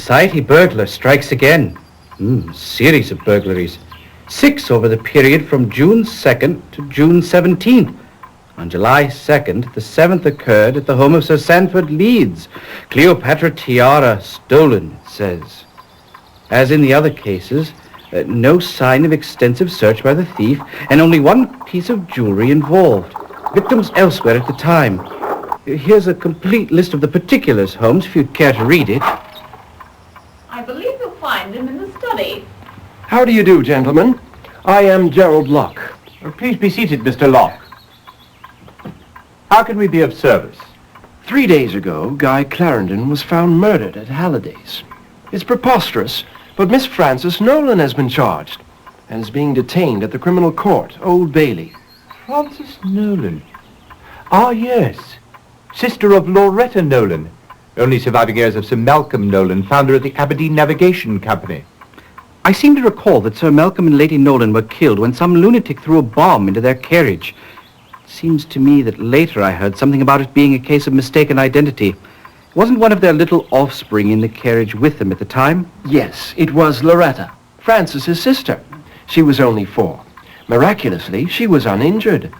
Society burglar strikes again. Series of burglaries. 6 over the period from June 2nd to June 17th. On July 2nd, the 7th occurred at the home of Sir Sanford Leeds. Cleopatra tiara stolen, it says. As in the other cases, no sign of extensive search by the thief, and only one piece of jewelry involved. Victims elsewhere at the time. Here's a complete list of the particulars, Holmes, if you'd care to read it. I believe you'll find them in the study. How do you do, gentlemen? I am Gerald Locke. Please be seated, Mr. Locke. How can we be of service? 3 days ago, Guy Clarendon was found murdered at Halliday's. It's preposterous, but Miss Frances Nolan has been charged and is being detained at the criminal court, Old Bailey. Frances Nolan. Ah, yes. Sister of Loretta Nolan, only surviving heirs of Sir Malcolm Nolan, founder of the Aberdeen Navigation Company. I seem to recall that Sir Malcolm and Lady Nolan were killed when some lunatic threw a bomb into their carriage. It seems to me that later I heard something about it being a case of mistaken identity. Wasn't one of their little offspring in the carriage with them at the time? Yes, it was Loretta, Frances's sister. She was only 4. Miraculously, she was uninjured.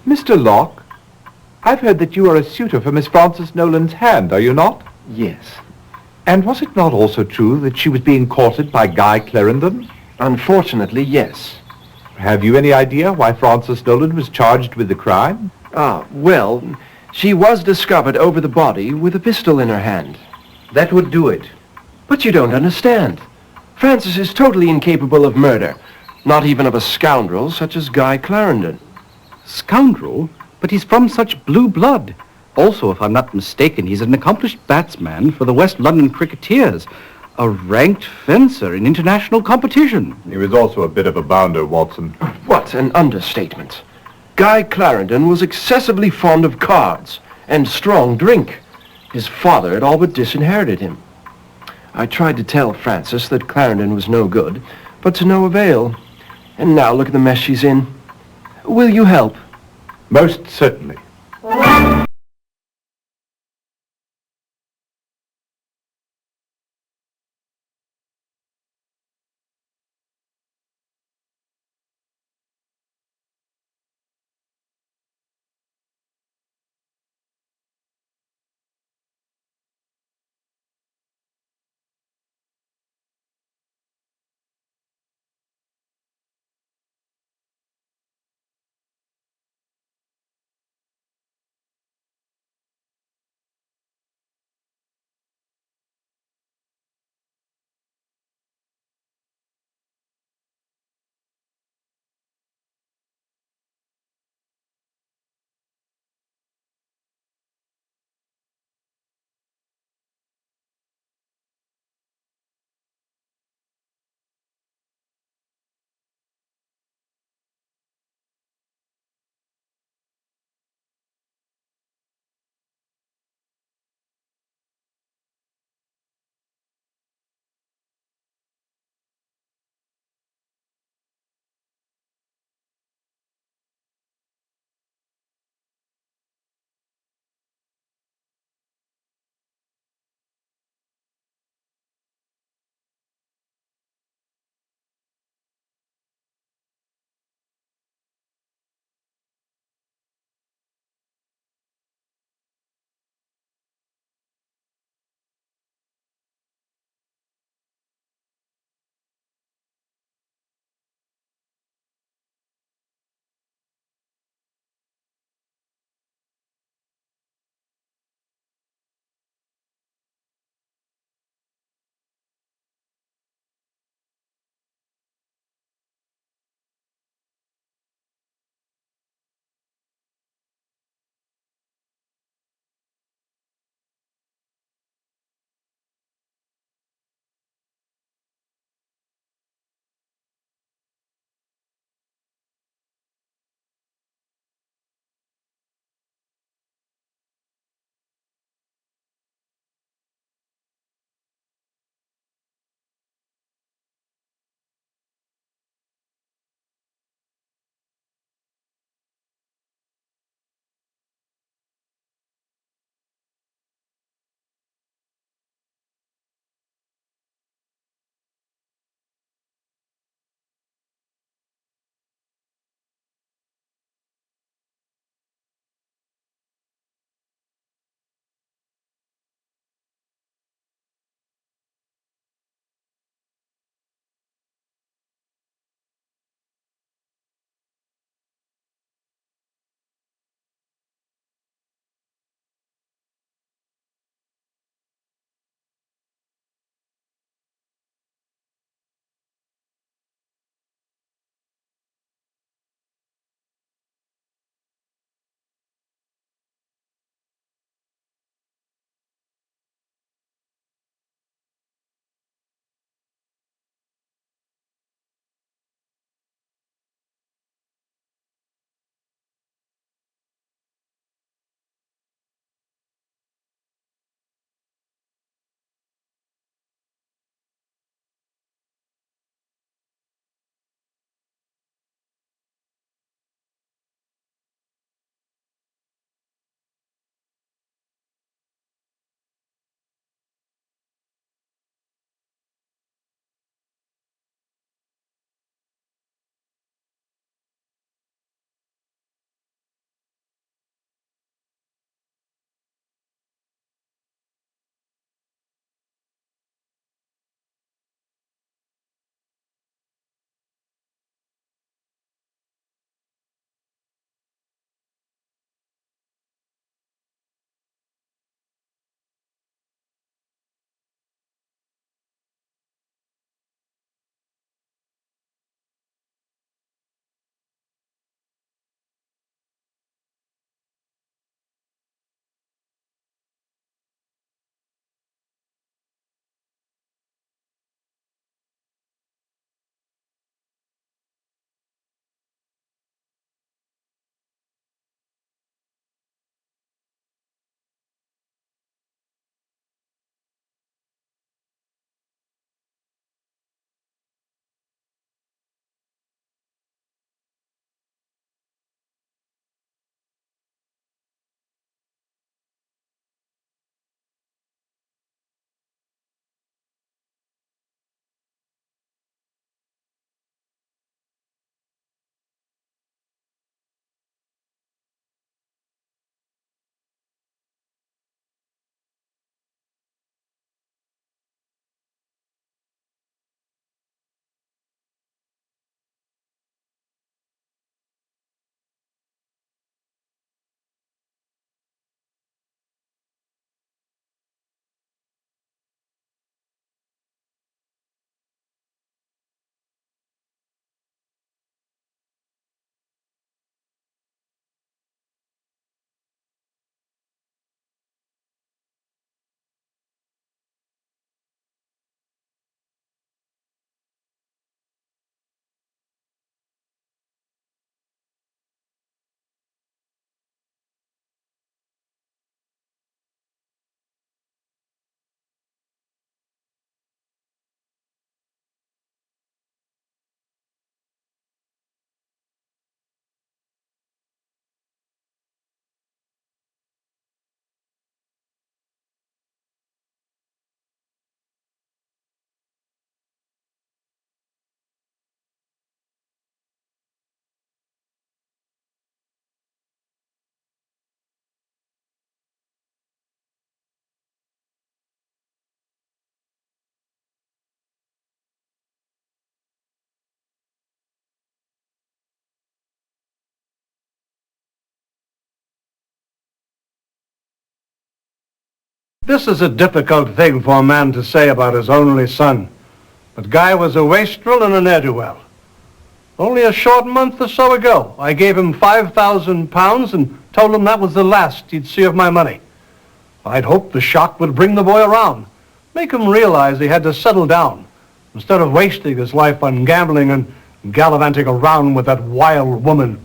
Mr. Locke, I've heard that you are a suitor for Miss Frances Nolan's hand, are you not? Yes. And was it not also true that she was being courted by Guy Clarendon? Unfortunately, yes. Have you any idea why Frances Nolan was charged with the crime? Well, she was discovered over the body with a pistol in her hand. That would do it. But you don't understand. Frances is totally incapable of murder, not even of a scoundrel such as Guy Clarendon. Scoundrel? But he's from such blue blood. Also, if I'm not mistaken, he's an accomplished batsman for the West London Cricketers, a ranked fencer in international competition. He was also a bit of a bounder, Watson. What an understatement. Guy Clarendon was excessively fond of cards and strong drink. His father had all but disinherited him. I tried to tell Frances that Clarendon was no good, but to no avail. And now look at the mess she's in. Will you help? Most certainly. This is a difficult thing for a man to say about his only son. But Guy was a wastrel and a ne'er-do-well. Only a short month or so ago, I gave him £5,000 and told him that was the last he'd see of my money. I'd hoped the shock would bring the boy around, make him realize he had to settle down, instead of wasting his life on gambling and gallivanting around with that wild woman.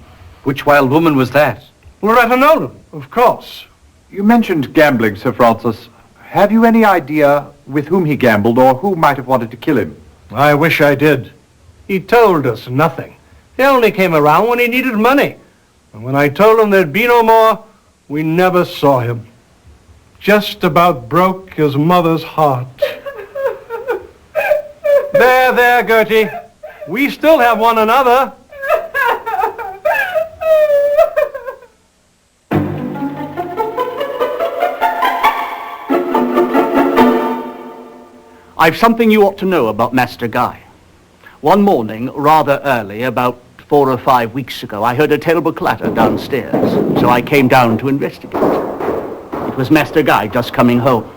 Which wild woman was that? Loretta Nolan, of course. You mentioned gambling, Sir Francis. Have you any idea with whom he gambled or who might have wanted to kill him? I wish I did. He told us nothing. He only came around when he needed money. And when I told him there'd be no more, we never saw him. Just about broke his mother's heart. There, Gertie. We still have one another. I've something you ought to know about Master Guy. One morning, rather early, about 4 or 5 weeks ago, I heard a terrible clatter downstairs, so I came down to investigate. It was Master Guy just coming home.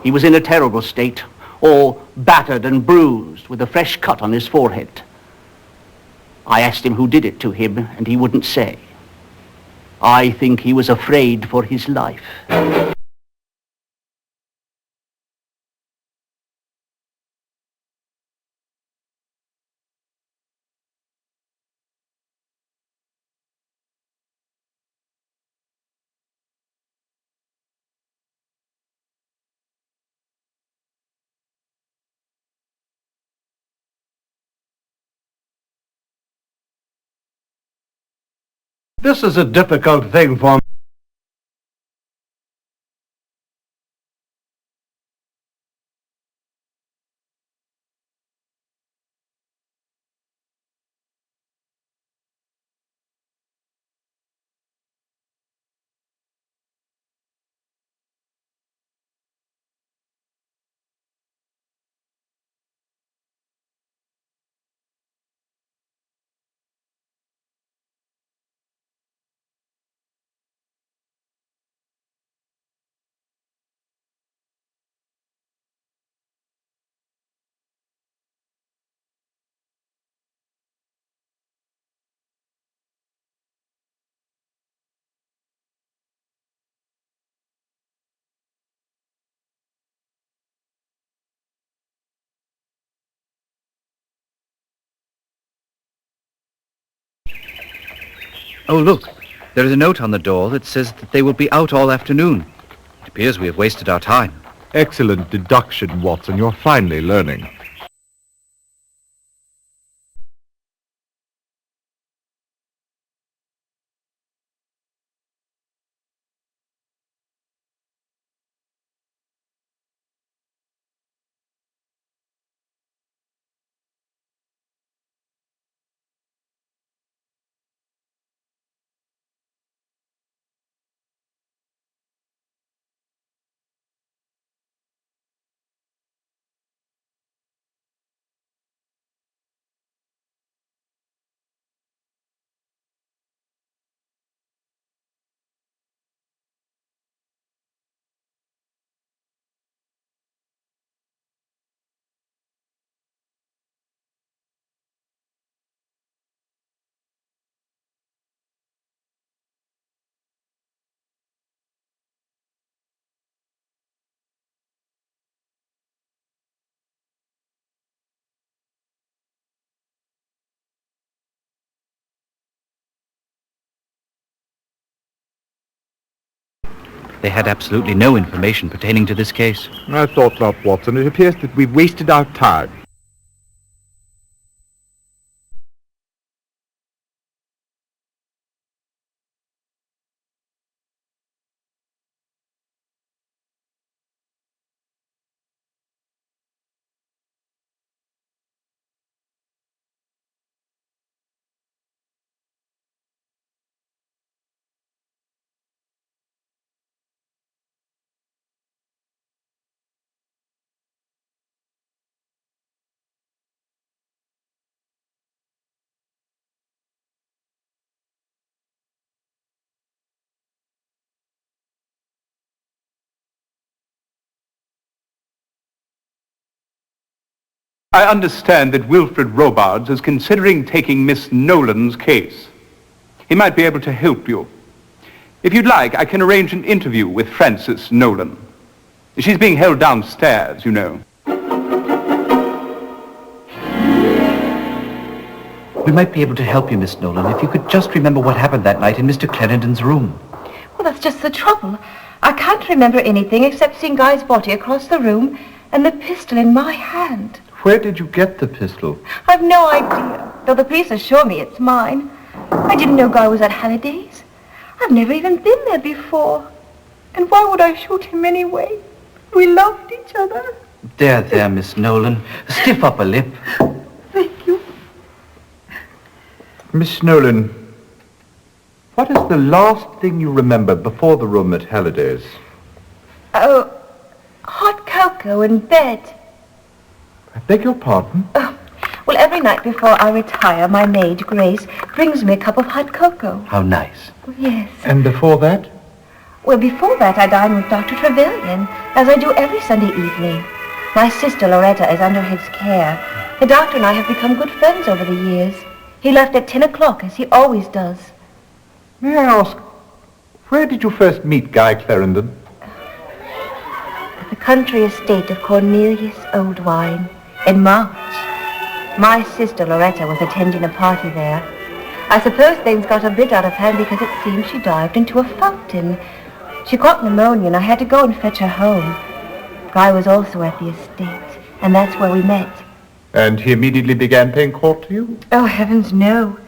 He was in a terrible state, all battered and bruised, with a fresh cut on his forehead. I asked him who did it to him, and he wouldn't say. I think he was afraid for his life. This is a difficult thing for me. Oh, look. There is a note on the door that says that they will be out all afternoon. It appears we have wasted our time. Excellent deduction, Watson. You're finally learning. They had absolutely no information pertaining to this case. I thought not, Watson. It appears that we've wasted our time. I understand that Wilfred Robards is considering taking Miss Nolan's case. He might be able to help you. If you'd like, I can arrange an interview with Frances Nolan. She's being held downstairs, you know. We might be able to help you, Miss Nolan, if you could just remember what happened that night in Mr. Clarendon's room. Well, that's just the trouble. I can't remember anything except seeing Guy's body across the room and the pistol in my hand. Where did you get the pistol? I've no idea, though the police assure me it's mine. I didn't know Guy was at Halliday's. I've never even been there before. And why would I shoot him anyway? We loved each other. There, Miss Nolan. Stiff upper lip. Thank you. Miss Nolan, what is the last thing you remember before the room at Halliday's? Oh, hot cocoa in bed. I beg your pardon? Well, every night before I retire, my maid, Grace, brings me a cup of hot cocoa. How nice. Yes. And before that? Well, before that, I dine with Dr. Trevelyan, as I do every Sunday evening. My sister Loretta is under his care. The doctor and I have become good friends over the years. He left at 10 o'clock, as he always does. May I ask, where did you first meet Guy Clarendon? At the country estate of Cornelius Oldwine, in March. My sister Loretta was attending a party there. I suppose things got a bit out of hand because it seems she dived into a fountain. She caught pneumonia and I had to go and fetch her home. Guy was also at the estate, and that's where we met. And he immediately began paying court to you? Oh, heavens, no.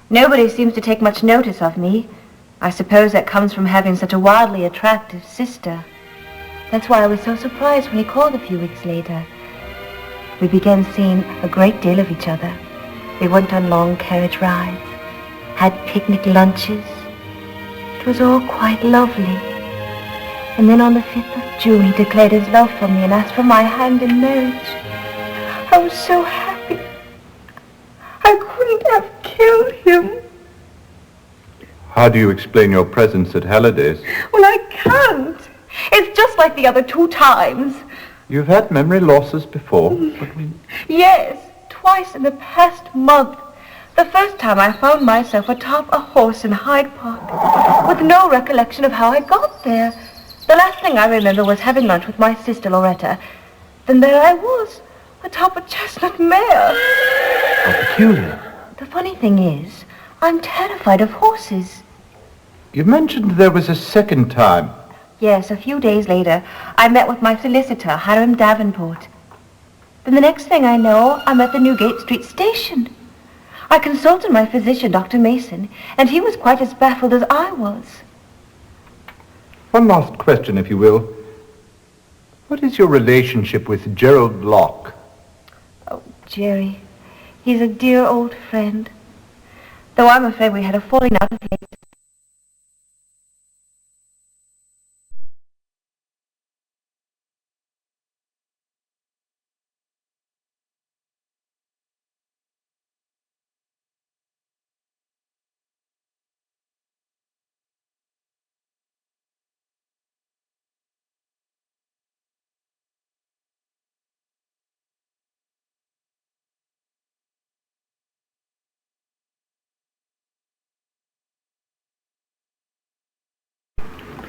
Nobody seems to take much notice of me. I suppose that comes from having such a wildly attractive sister. That's why I was so surprised when he called a few weeks later. We began seeing a great deal of each other. We went on long carriage rides, had picnic lunches. It was all quite lovely. And then on the 5th of June, he declared his love for me and asked for my hand in marriage. I was so happy. I couldn't have killed him. How do you explain your presence at Halliday's? Well, I can't. It's just like the other 2 times. You've had memory losses before. Yes, twice in the past month. The first time I found myself atop a horse in Hyde Park, with no recollection of how I got there. The last thing I remember was having lunch with my sister Loretta. Then there I was, atop a chestnut mare. How peculiar. The funny thing is, I'm terrified of horses. You mentioned there was a second time. Yes, a few days later, I met with my solicitor, Hiram Davenport. Then the next thing I know, I'm at the Newgate Street station. I consulted my physician, Dr. Mason, and he was quite as baffled as I was. One last question, if you will. What is your relationship with Gerald Locke? Oh, Jerry, he's a dear old friend. Though I'm afraid we had a falling out of late.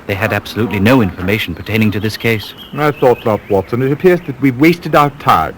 They had absolutely no information pertaining to this case. I thought not, Watson. It appears that we've wasted our time.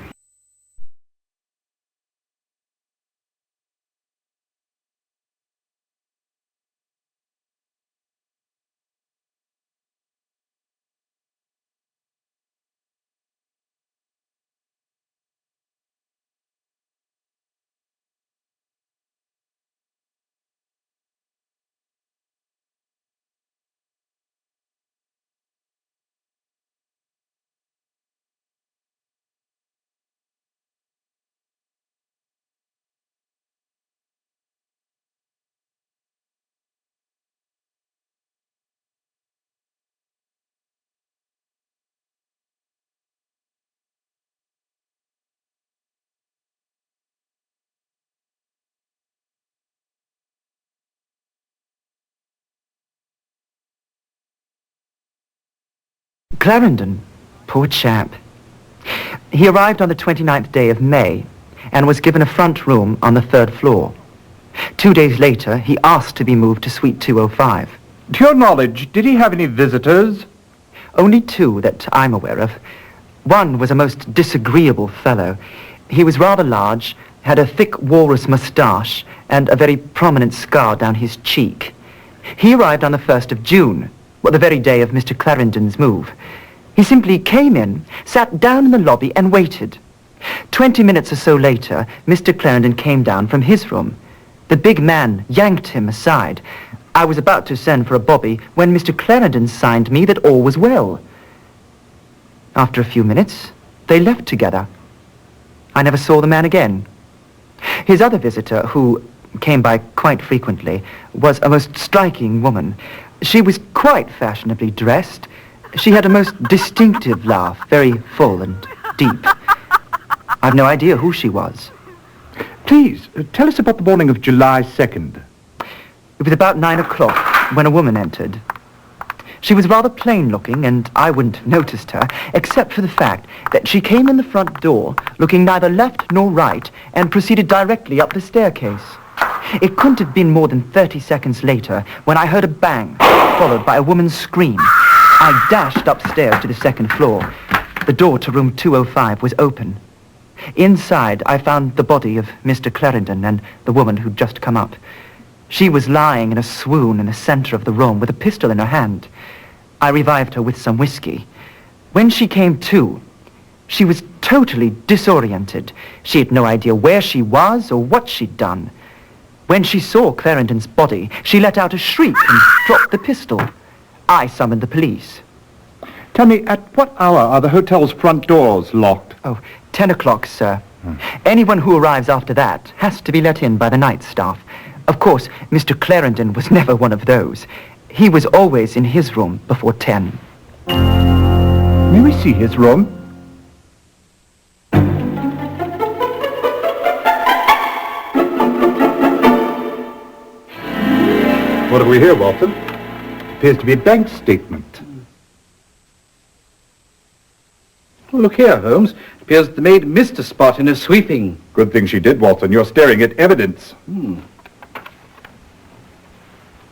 Clarendon, poor chap. He arrived on the 29th day of May and was given a front room on the 3rd floor. 2 days later, he asked to be moved to suite 205. To your knowledge, did he have any visitors? Only 2 that I'm aware of. One was a most disagreeable fellow. He was rather large, had a thick walrus moustache, and a very prominent scar down his cheek. He arrived on the 1st of June, the very day of Mr. Clarendon's move. He simply came in, sat down in the lobby, and waited. 20 minutes or so later, Mr. Clarendon came down from his room. The big man yanked him aside. I was about to send for a bobby when Mr. Clarendon signed me that all was well. After a few minutes, they left together. I never saw the man again. His other visitor, who came by quite frequently, was a most striking woman. She was quite fashionably dressed. She had a most distinctive laugh, very full and deep. I've no idea who she was. Please, tell us about the morning of July 2nd. It was about 9 o'clock when a woman entered. She was rather plain-looking, and I wouldn't have noticed her, except for the fact that she came in the front door, looking neither left nor right, and proceeded directly up the staircase. It couldn't have been more than 30 seconds later when I heard a bang, followed by a woman's scream. I dashed upstairs to the 2nd floor. The door to room 205 was open. Inside, I found the body of Mr. Clarendon and the woman who'd just come up. She was lying in a swoon in the center of the room with a pistol in her hand. I revived her with some whiskey. When she came to, she was totally disoriented. She had no idea where she was or what she'd done. When she saw Clarendon's body, she let out a shriek and dropped the pistol. I summoned the police. Tell me, at what hour are the hotel's front doors locked? Oh, 10 o'clock, sir. Anyone who arrives after that has to be let in by the night staff. Of course, Mr. Clarendon was never one of those. He was always in his room before 10. May we see his room? What have we here, Watson? Appears to be a bank statement. Oh, look here, Holmes. It appears the maid missed a spot in her sweeping. Good thing she did, Watson. You're staring at evidence.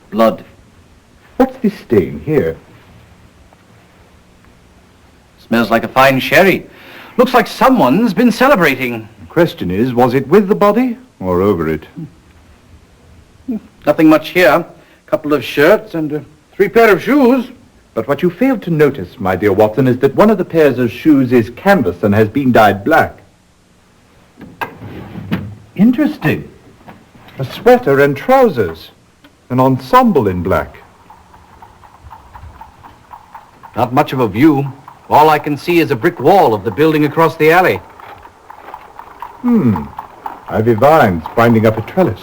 Blood. What's this stain here? Smells like a fine sherry. Looks like someone's been celebrating. The question is, was it with the body or over it? Nothing much here. A couple of shirts and 3 pair of shoes. But what you failed to notice, my dear Watson, is that one of the pairs of shoes is canvas and has been dyed black. Interesting. A sweater and trousers. An ensemble in black. Not much of a view. All I can see is a brick wall of the building across the alley. Ivy vines binding up a trellis.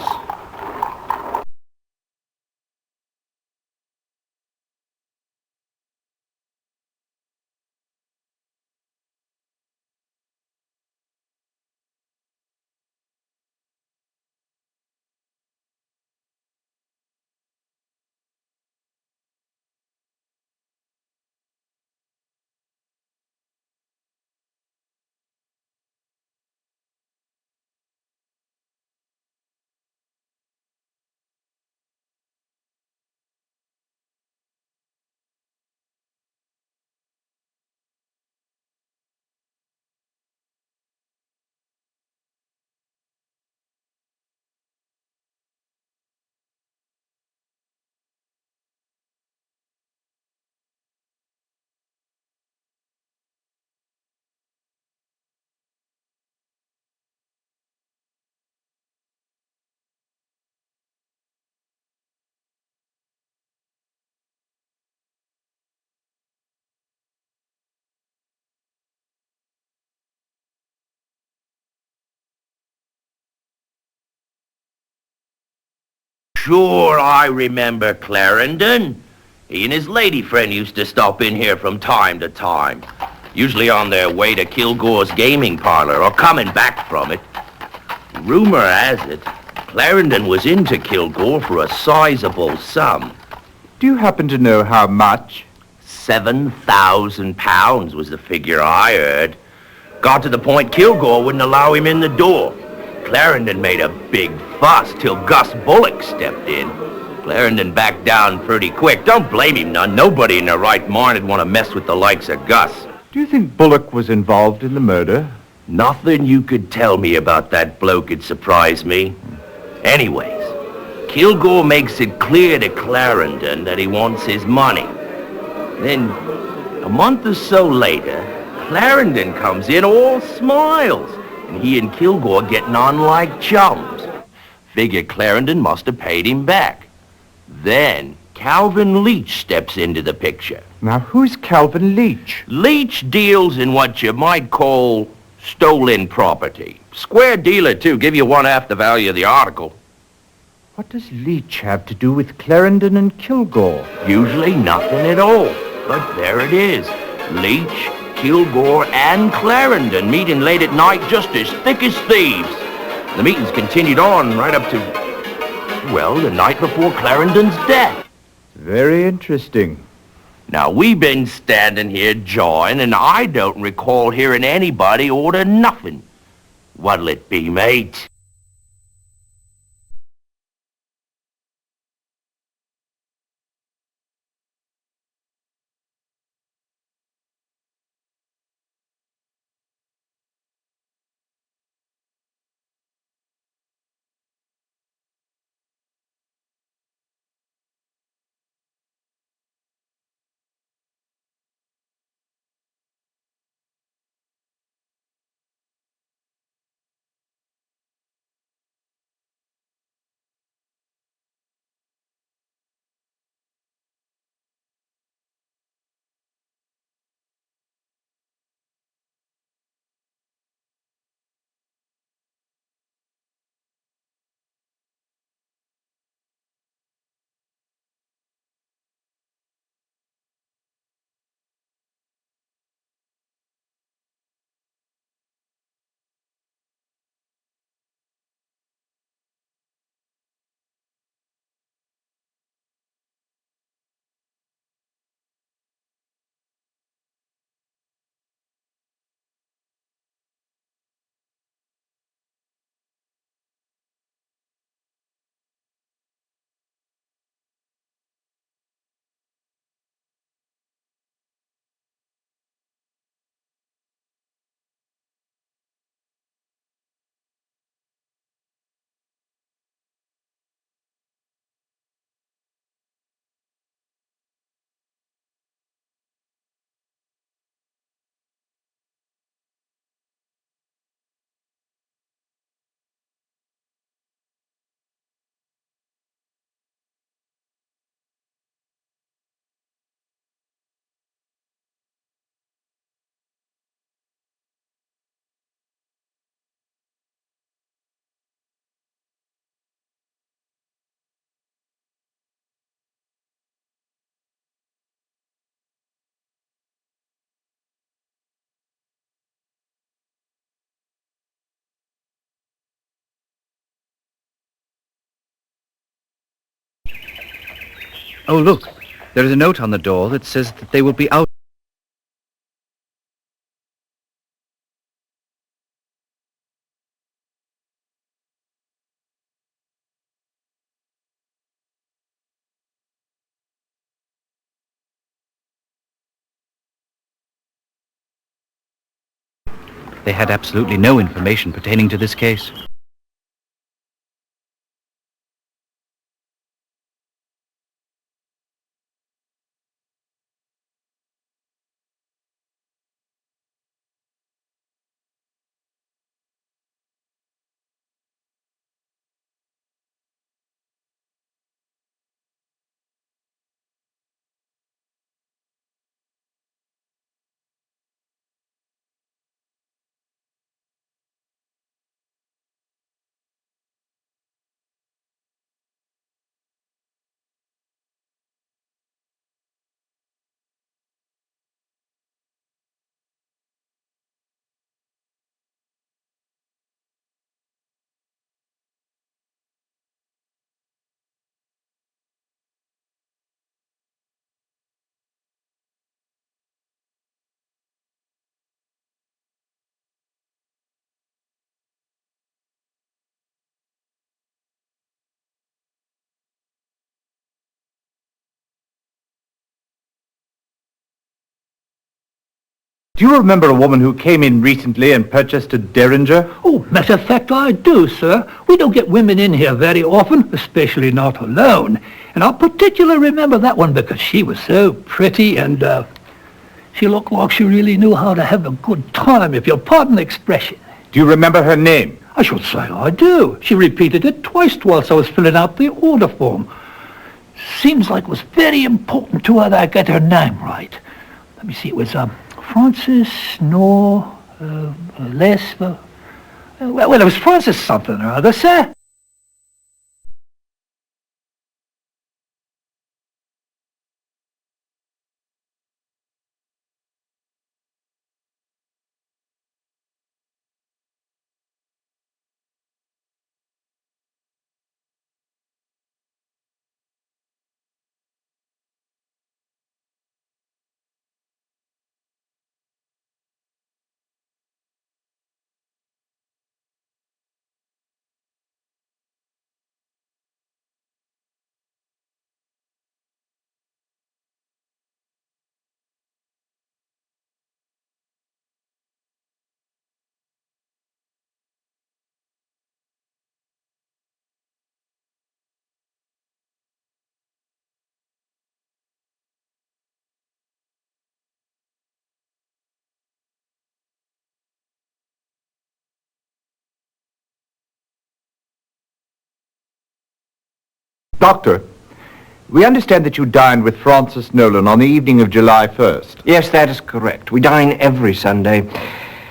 Sure, I remember Clarendon. He and his lady friend used to stop in here from time to time, usually on their way to Kilgore's gaming parlor or coming back from it. Rumor has it, Clarendon was into Kilgore for a sizable sum. Do you happen to know how much? £7,000 was the figure I heard. Got to the point Kilgore wouldn't allow him in the door. Clarendon made a big fuss till Gus Bullock stepped in. Clarendon backed down pretty quick. Don't blame him none. Nobody in their right mind would want to mess with the likes of Gus. Do you think Bullock was involved in the murder? Nothing you could tell me about that bloke would surprise me. Anyways, Kilgore makes it clear to Clarendon that he wants his money. Then, a month or so later, Clarendon comes in all smiles, and he and Kilgore getting on like chums. Figure Clarendon must have paid him back. Then, Calvin Leach steps into the picture. Now, who's Calvin Leach? Leach deals in what you might call stolen property. Square dealer, too. Give you one half the value of the article. What does Leach have to do with Clarendon and Kilgore? Usually nothing at all. But there it is. Leach, Kilgore, and Clarendon meeting late at night just as thick as thieves. The meetings continued on right up to, well, the night before Clarendon's death. Very interesting. Now, we've been standing here jawing, and I don't recall hearing anybody order nothing. What'll it be, mate? Oh, look. There is a note on the door that says that they will be out. They had absolutely no information pertaining to this case. Do you remember a woman who came in recently and purchased a Derringer? Oh, matter of fact, I do, sir. We don't get women in here very often, especially not alone. And I particularly remember that one because she was so pretty and, she looked like she really knew how to have a good time, if you'll pardon the expression. Do you remember her name? I should say I do. She repeated it twice whilst I was filling out the order form. Seems like it was very important to her that I get her name right. Let me see, it was, Frances, Les, well, it was Frances something or other, sir. Doctor, we understand that you dined with Frances Nolan on the evening of July 1st. Yes, that is correct. We dine every Sunday.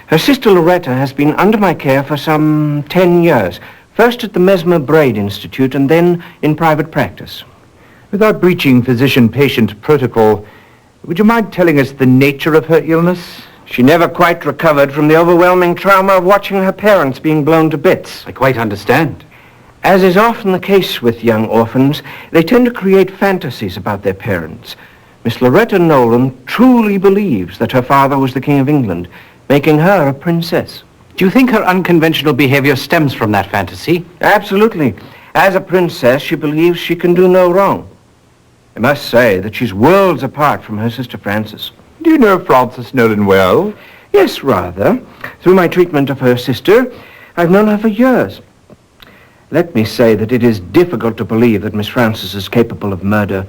Her sister Loretta has been under my care for some 10 years. First at the Mesmer Braid Institute and then in private practice. Without breaching physician-patient protocol, would you mind telling us the nature of her illness? She never quite recovered from the overwhelming trauma of watching her parents being blown to bits. I quite understand. As is often the case with young orphans, they tend to create fantasies about their parents. Miss Loretta Nolan truly believes that her father was the King of England, making her a princess. Do you think her unconventional behavior stems from that fantasy? Absolutely. As a princess, she believes she can do no wrong. I must say that she's worlds apart from her sister Frances. Do you know Frances Nolan well? Yes, rather. Through my treatment of her sister, I've known her for years. Let me say that it is difficult to believe that Miss Frances is capable of murder.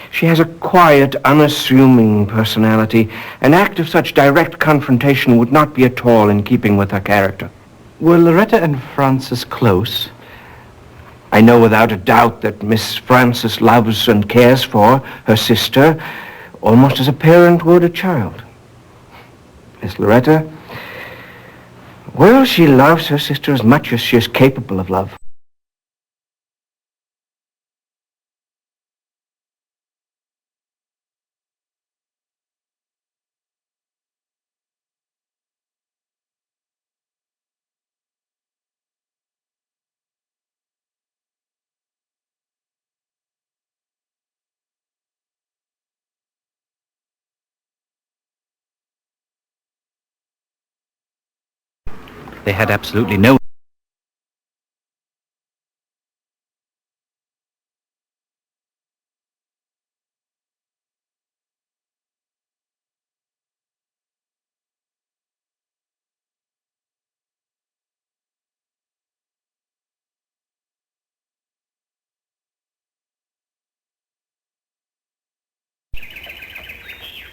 She has a quiet, unassuming personality. An act of such direct confrontation would not be at all in keeping with her character. Were Loretta and Frances close? I know without a doubt that Miss Frances loves and cares for her sister almost as a parent would a child. Miss Loretta, well, she loves her sister as much as she is capable of love. They had absolutely no...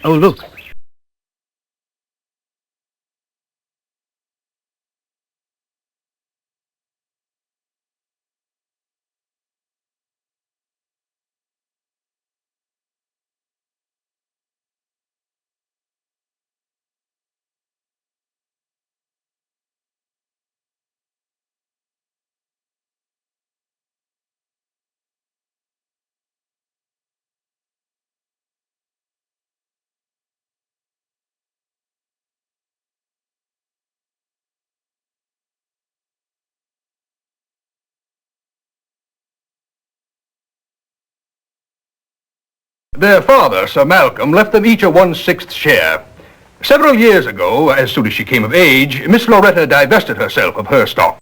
Oh, look. Their father, Sir Malcolm, left them each a 1/6 share. Several years ago, as soon as she came of age, Miss Loretta divested herself of her stock.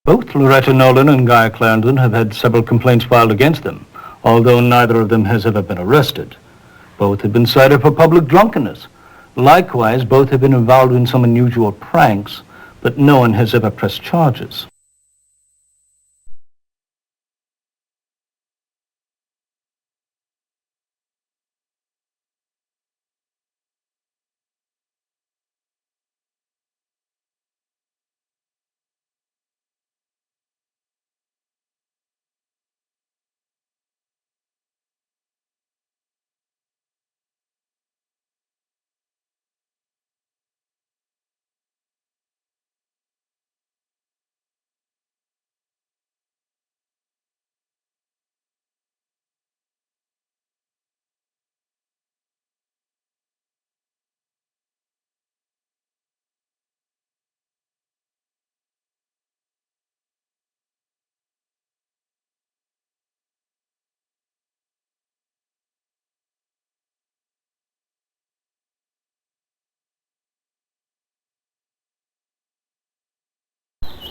Both Loretta Nolan and Guy Clarendon have had several complaints filed against them, although neither of them has ever been arrested. Both have been cited for public drunkenness. Likewise, both have been involved in some unusual pranks, but no one has ever pressed charges.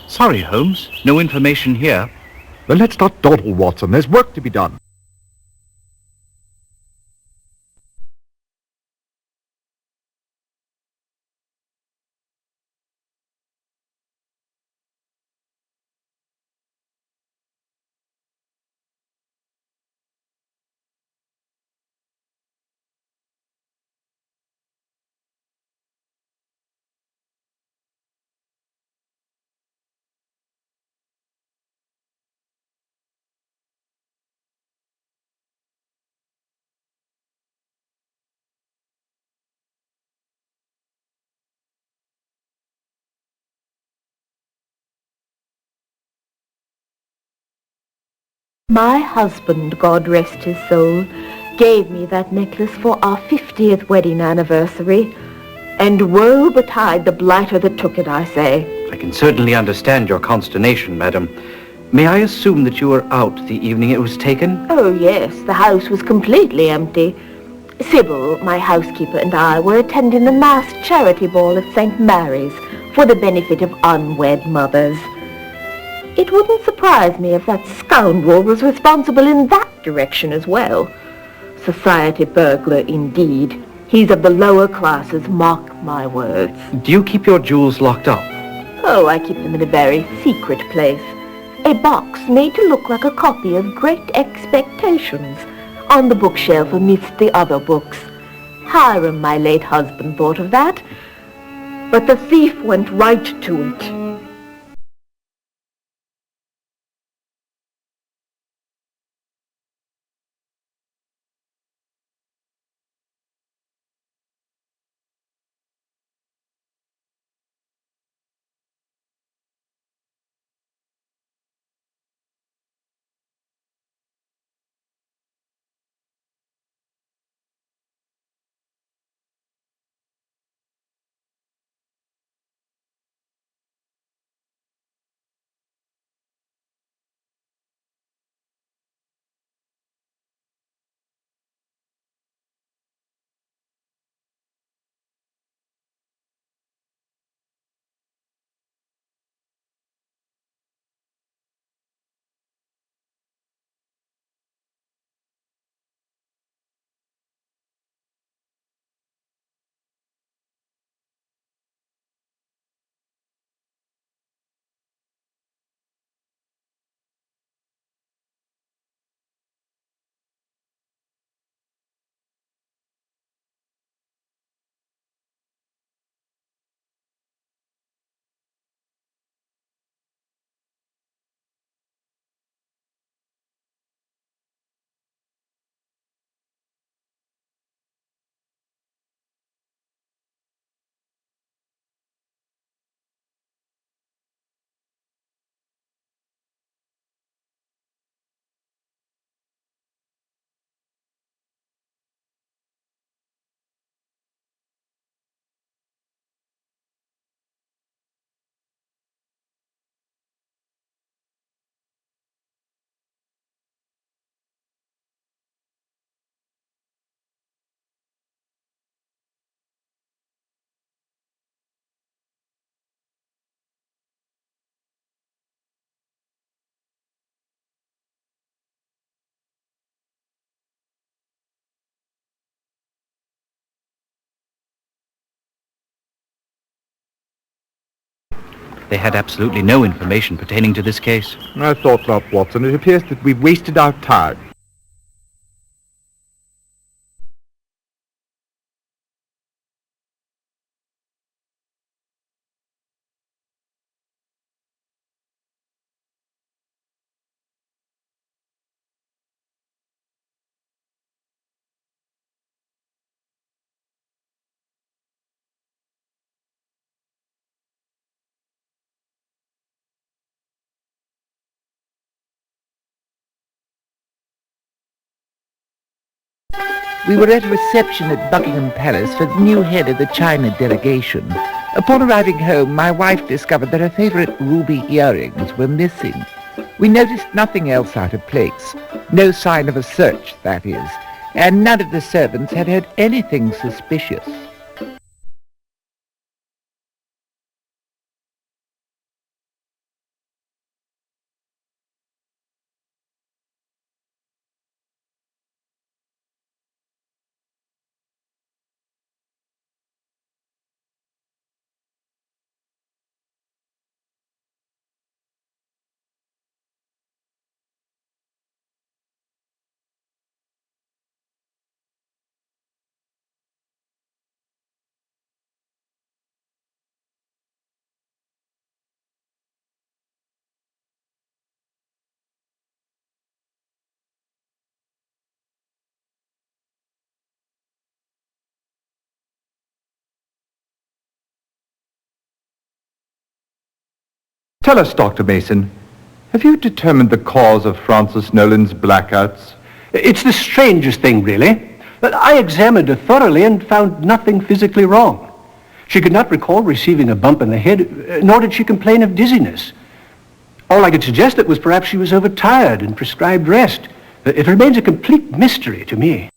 Sorry, Holmes. No information here. Then let's not dawdle, Watson. There's work to be done. My husband, God rest his soul, gave me that necklace for our 50th wedding anniversary. And woe betide the blighter that took it, I say. I can certainly understand your consternation, madam. May I assume that you were out the evening it was taken? Oh, yes, the house was completely empty. Sybil, my housekeeper, and I were attending the masked charity ball at St. Mary's for the benefit of unwed mothers. It wouldn't surprise me if that scoundrel was responsible in that direction as well. Society burglar, indeed. He's of the lower classes, mark my words. Do you keep your jewels locked up? Oh, I keep them in a very secret place. A box made to look like a copy of Great Expectations on the bookshelf amidst the other books. Hiram, my late husband, thought of that, but the thief went right to it. They had absolutely no information pertaining to this case. I thought not, Watson. It appears that we've wasted our time. We were at a reception at Buckingham Palace for the new head of the China delegation. Upon arriving home, my wife discovered that her favourite ruby earrings were missing. We noticed nothing else out of place. No sign of a search, that is. And none of the servants had heard anything suspicious. Tell us, Dr. Mason, have you determined the cause of Francis Nolan's blackouts? It's the strangest thing, really. But I examined her thoroughly and found nothing physically wrong. She could not recall receiving a bump in the head, nor did she complain of dizziness. All I could suggest was perhaps she was overtired and prescribed rest. It remains a complete mystery to me.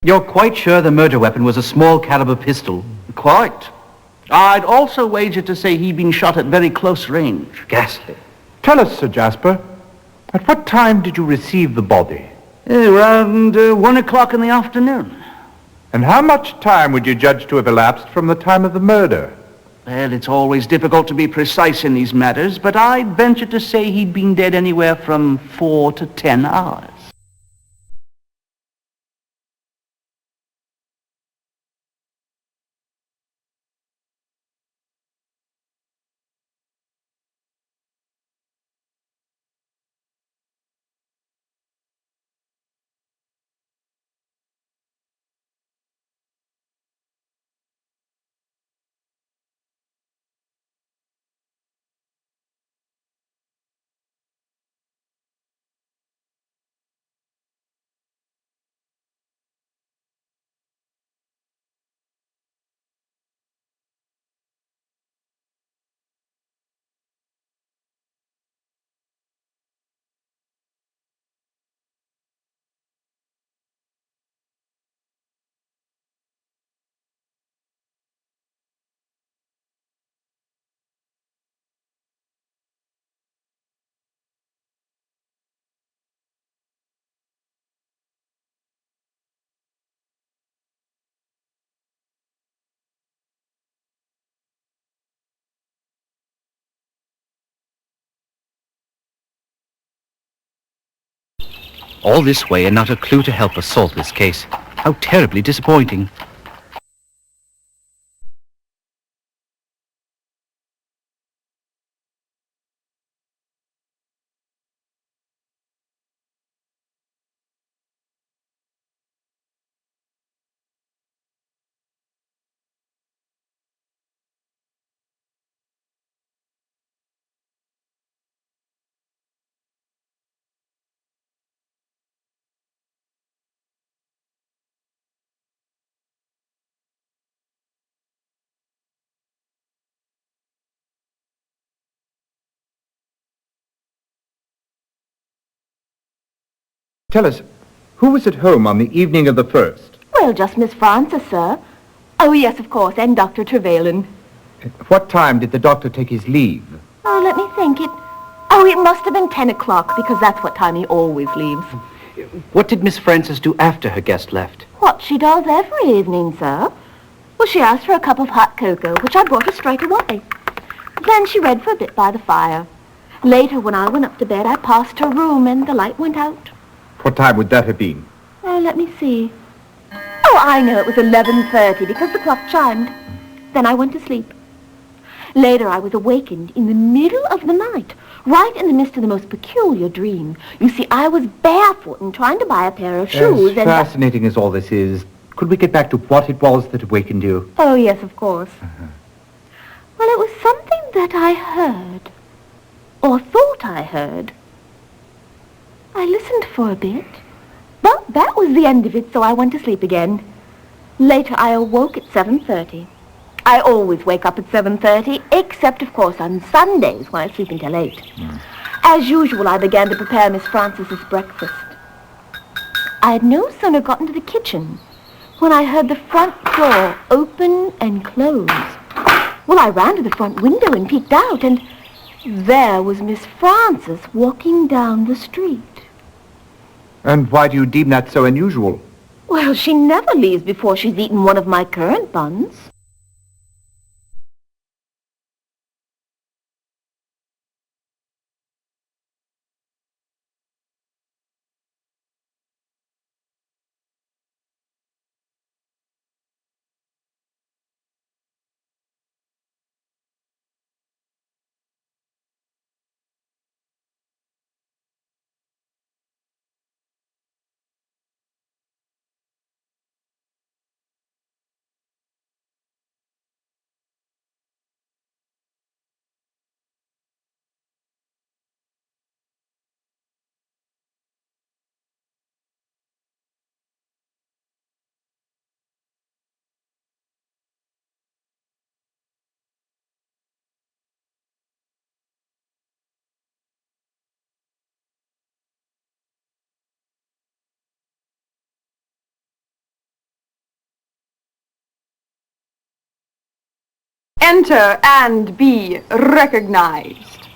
You're quite sure the murder weapon was a small caliber pistol? Quite. I'd also wager to say he'd been shot at very close range. Ghastly. Tell us, Sir Jasper, at what time did you receive the body? Around 1 o'clock in the afternoon. And how much time would you judge to have elapsed from the time of the murder? Well, it's always difficult to be precise in these matters, but I'd venture to say he'd been dead anywhere from 4 to 10 hours. All this way and not a clue to help us solve this case. How terribly disappointing. Tell us, who was at home on the evening of the 1st? Well, just Miss Frances, sir. Oh, yes, of course, and Dr. Trevelyan. What time did the doctor take his leave? Oh, let me think. It must have been 10 o'clock, because that's what time he always leaves. What did Miss Frances do after her guest left? What she does every evening, sir. Well, she asked for a cup of hot cocoa, which I brought her straight away. Then she read for a bit by the fire. Later, when I went up to bed, I passed her room, and the light went out. What time would that have been? Oh, let me see. Oh, I know, it was 11:30, because the clock chimed. Then I went to sleep. Later, I was awakened in the middle of the night, right in the midst of the most peculiar dream. You see, I was barefoot and trying to buy a pair of shoes, As fascinating as all this is, could we get back to what it was that awakened you? Oh, yes, of course. Well, it was something that I heard, or thought I heard. I listened for a bit, but that was the end of it, so I went to sleep again. Later, I awoke at 7:30. I always wake up at 7:30, except, of course, on Sundays, when I sleep until 8. As usual, I began to prepare Miss Frances's breakfast. I had no sooner gotten to the kitchen when I heard the front door open and close. Well, I ran to the front window and peeked out, and there was Miss Frances walking down the street. And why do you deem that so unusual? Well, she never leaves before she's eaten one of my currant buns. Enter and be recognized.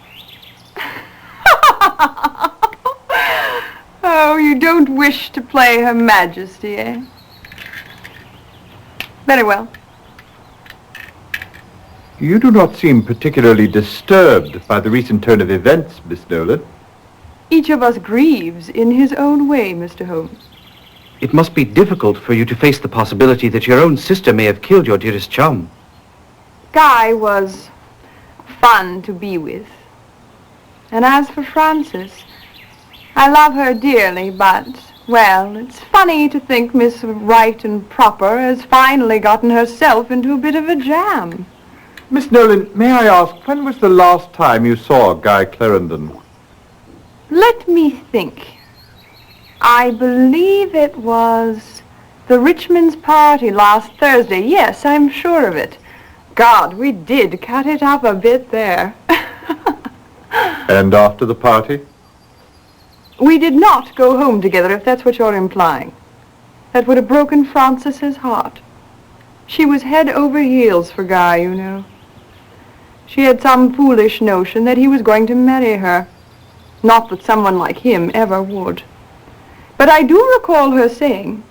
Oh, you don't wish to play Her Majesty, eh? Very well. You do not seem particularly disturbed by the recent turn of events, Miss Nolan. Each of us grieves in his own way, Mr. Holmes. It must be difficult for you to face the possibility that your own sister may have killed your dearest chum. Guy was fun to be with. And as for Frances, I love her dearly, but, well, it's funny to think Miss Right and Proper has finally gotten herself into a bit of a jam. Miss Nolan, may I ask, when was the last time you saw Guy Clarendon? Let me think. I believe it was the Richmond's party last Thursday. Yes, I'm sure of it. God, we did cut it up a bit there. And after the party? We did not go home together, if that's what you're implying. That would have broken Frances's heart. She was head over heels for Guy, you know. She had some foolish notion that he was going to marry her. Not that someone like him ever would. But I do recall her saying,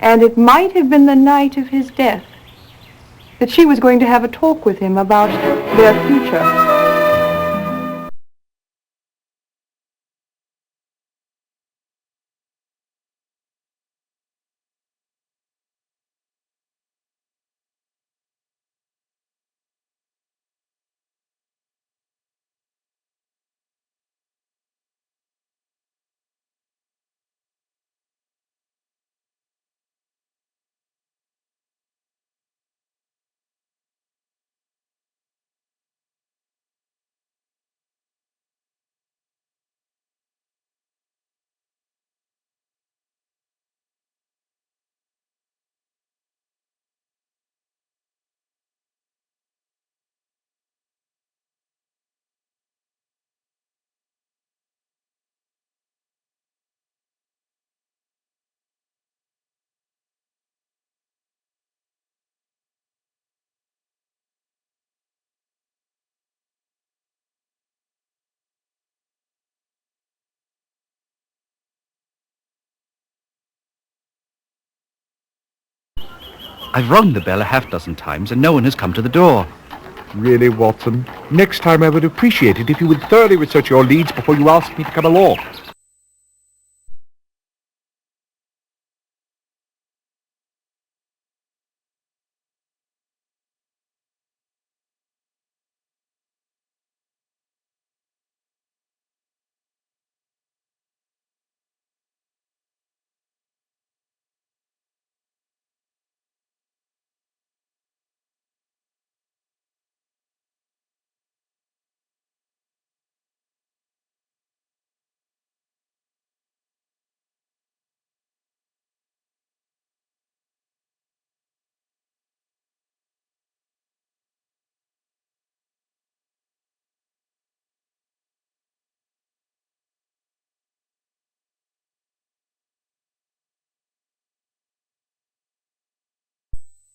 and it might have been the night of his death, that she was going to have a talk with him about their future. I've rung the bell a half-dozen times and no one has come to the door. Really, Watson? Next time I would appreciate it if you would thoroughly research your leads before you ask me to come along.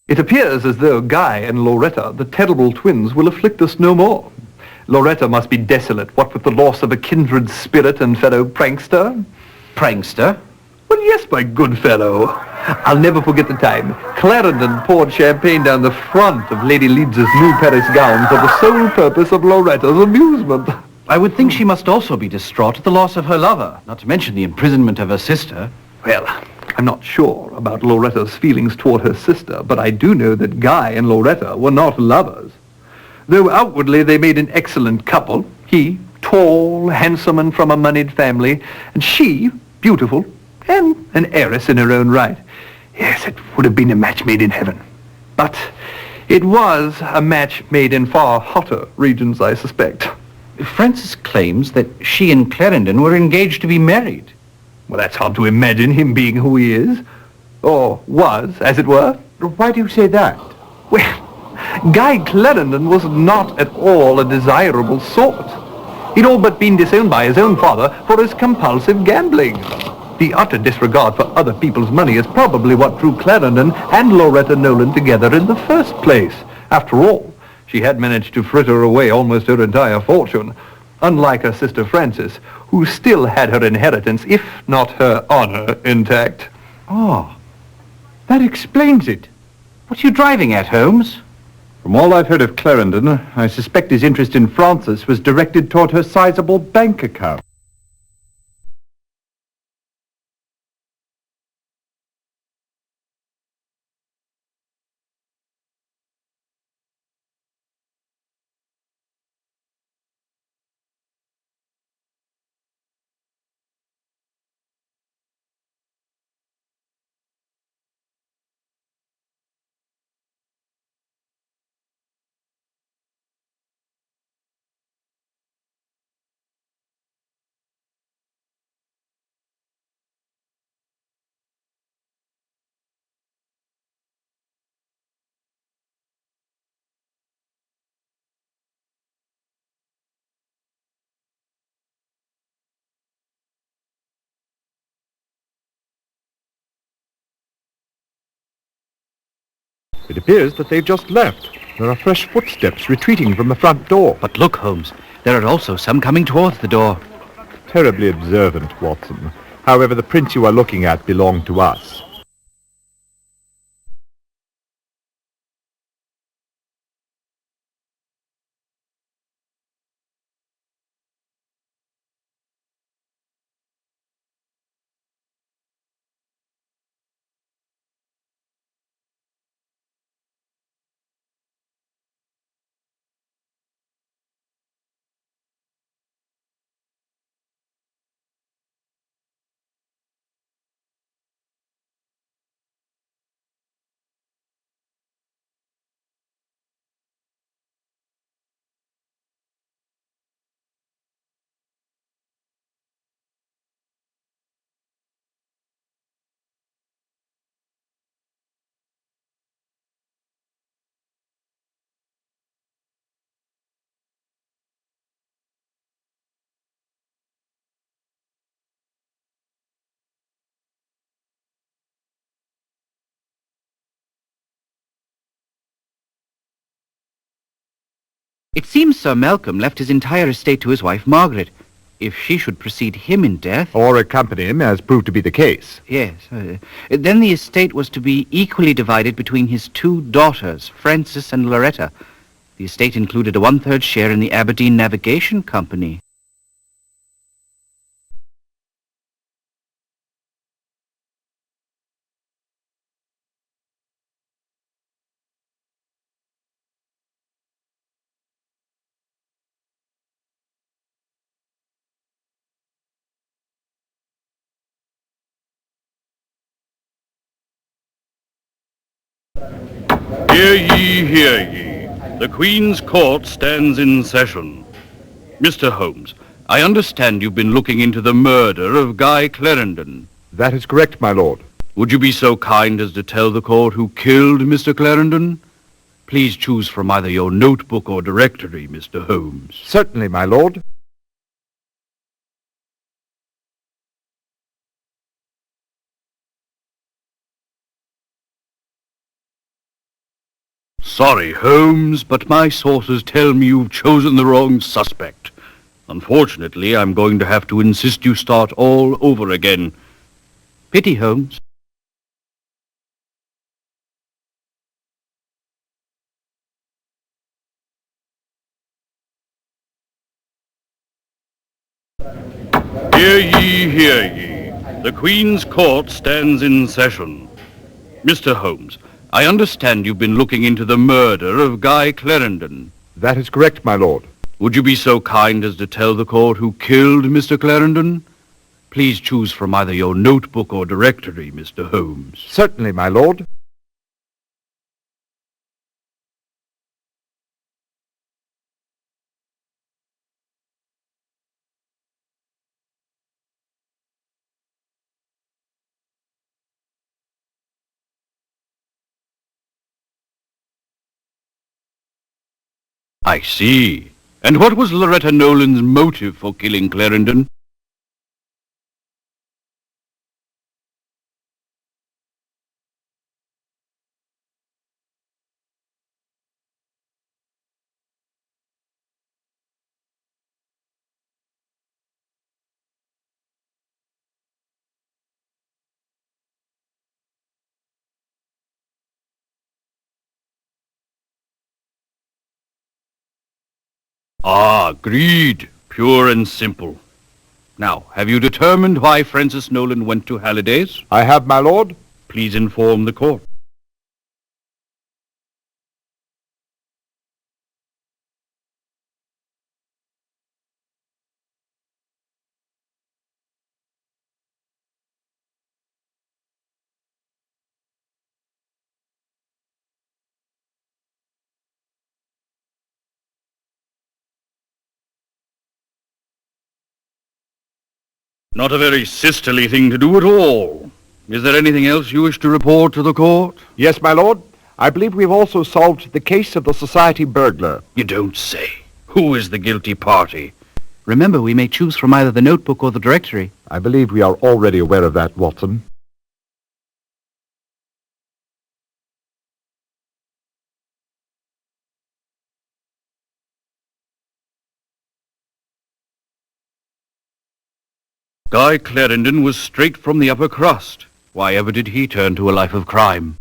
It appears as though Guy and Loretta, the terrible twins, will afflict us no more. Loretta must be desolate, what with the loss of a kindred spirit and fellow prankster. Prankster? Well, yes, my good fellow. I'll never forget the time Clarendon poured champagne down the front of Lady Leeds's new Paris gown for the sole purpose of Loretta's amusement. I would think she must also be distraught at the loss of her lover, not to mention the imprisonment of her sister. Well, I'm not sure about Loretta's feelings toward her sister, but I do know that Guy and Loretta were not lovers. Though outwardly they made an excellent couple, he tall, handsome, and from a moneyed family, and she beautiful and an heiress in her own right. Yes, it would have been a match made in heaven. But it was a match made in far hotter regions, I suspect. Francis claims that she and Clarendon were engaged to be married. Well, that's hard to imagine him being who he is. Or was, as it were. Why do you say that? Well, Guy Clarendon was not at all a desirable sort. He'd all but been disowned by his own father for his compulsive gambling. The utter disregard for other people's money is probably what drew Clarendon and Loretta Nolan together in the first place. After all, she had managed to fritter away almost her entire fortune, unlike her sister Frances, who still had her inheritance, if not her honor, intact. Oh, that explains it. What are you driving at, Holmes? From all I've heard of Clarendon, I suspect his interest in Frances was directed toward her sizable bank account. It appears that they've just left. There are fresh footsteps retreating from the front door. But look, Holmes, there are also some coming towards the door. Terribly observant, Watson. However, the prints you are looking at belong to us. It seems Sir Malcolm left his entire estate to his wife, Margaret. if she should precede him in death... Or accompany him, as proved to be the case. Yes. Then the estate was to be equally divided between his two daughters, Frances and Loretta. The estate included a 1/3 share in the Aberdeen Navigation Company. Hear ye, hear ye. The Queen's Court stands in session. Mr. Holmes, I understand you've been looking into the murder of Guy Clarendon. That is correct, my lord. Would you be so kind as to tell the court who killed Mr. Clarendon? Please choose from either your notebook or directory, Mr. Holmes. Certainly, my lord. Sorry, Holmes, but my sources tell me you've chosen the wrong suspect. Unfortunately, I'm going to have to insist you start all over again. Pity, Holmes. Hear ye, hear ye. The Queen's Court stands in session. Mr. Holmes, I understand you've been looking into the murder of Guy Clarendon. That is correct, my lord. Would you be so kind as to tell the court who killed Mr. Clarendon? Please choose from either your notebook or directory, Mr. Holmes. Certainly, my lord. I see. And what was Loretta Nolan's motive for killing Clarendon? Ah, greed. Pure and simple. Now, have you determined why Francis Nolan went to Halliday's? I have, my lord. Please inform the court. Not a very sisterly thing to do at all. Is there anything else you wish to report to the court? Yes, my lord. I believe we've also solved the case of the society burglar. You don't say. Who is the guilty party? Remember, we may choose from either the notebook or the directory. I believe we are already aware of that, Watson. Guy Clarendon was straight from the upper crust. Why ever did he turn to a life of crime?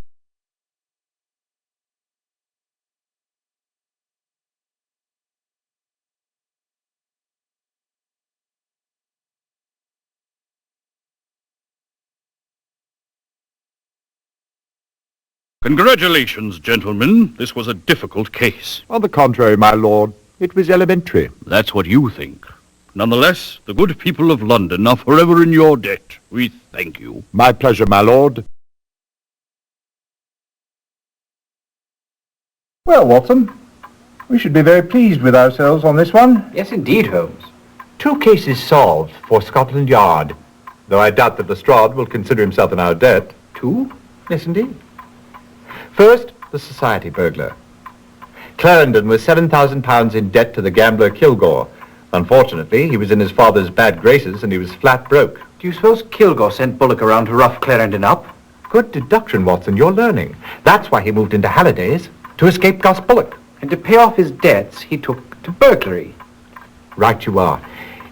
Congratulations, gentlemen. This was a difficult case. On the contrary, my lord, it was elementary. That's what you think. Nonetheless, the good people of London are forever in your debt. We thank you. My pleasure, my lord. Well, Watson, we should be very pleased with ourselves on this one. Yes, indeed, Holmes. 2 cases solved for Scotland Yard, though I doubt that Lestrade will consider himself in our debt. 2? Yes, indeed. First, the society burglar. Clarendon was £7,000 in debt to the gambler Kilgore. Unfortunately, he was in his father's bad graces and he was flat broke. Do you suppose Kilgore sent Bullock around to rough Clarendon up? Good deduction, Watson. You're learning. That's why he moved into Halliday's, to escape Gus Bullock. And to pay off his debts, he took to burglary. Right you are.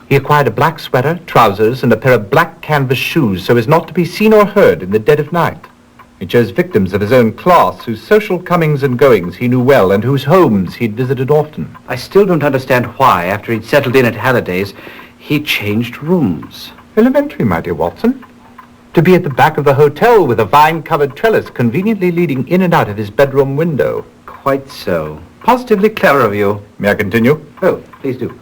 He acquired a black sweater, trousers, and a pair of black canvas shoes so as not to be seen or heard in the dead of night. He chose victims of his own class, whose social comings and goings he knew well, and whose homes he'd visited often. I still don't understand why, after he'd settled in at Halliday's, he changed rooms. Elementary, my dear Watson. To be at the back of the hotel with a vine-covered trellis conveniently leading in and out of his bedroom window. Quite so. Positively clever of you. May I continue? Oh, please do.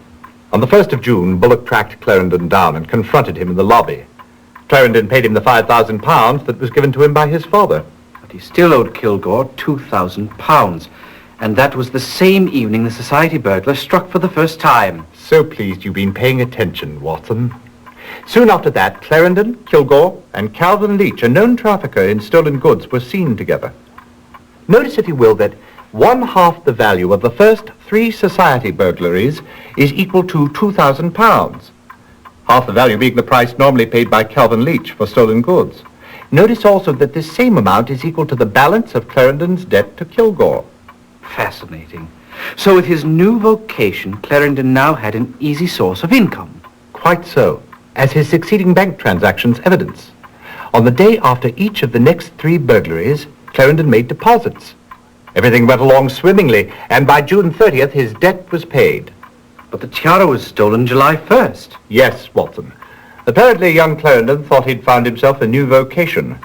On the 1st of June, Bullock tracked Clarendon down and confronted him in the lobby. Clarendon paid him the £5,000 that was given to him by his father. But he still owed Kilgore £2,000. And that was the same evening the society burglar struck for the first time. So pleased you've been paying attention, Watson. Soon after that, Clarendon, Kilgore, and Calvin Leach, a known trafficker in stolen goods, were seen together. Notice, if you will, that 1/2 the value of the first 3 society burglaries is equal to £2,000. Half the value being the price normally paid by Calvin Leach for stolen goods. Notice also that this same amount is equal to the balance of Clarendon's debt to Kilgore. Fascinating. So with his new vocation, Clarendon now had an easy source of income. Quite so, as his succeeding bank transactions evidence. On the day after each of the next 3 burglaries, Clarendon made deposits. Everything went along swimmingly, and by June 30th, his debt was paid. But the tiara was stolen July 1st. Yes, Watson. Apparently, young Clarendon thought he'd found himself a new vocation.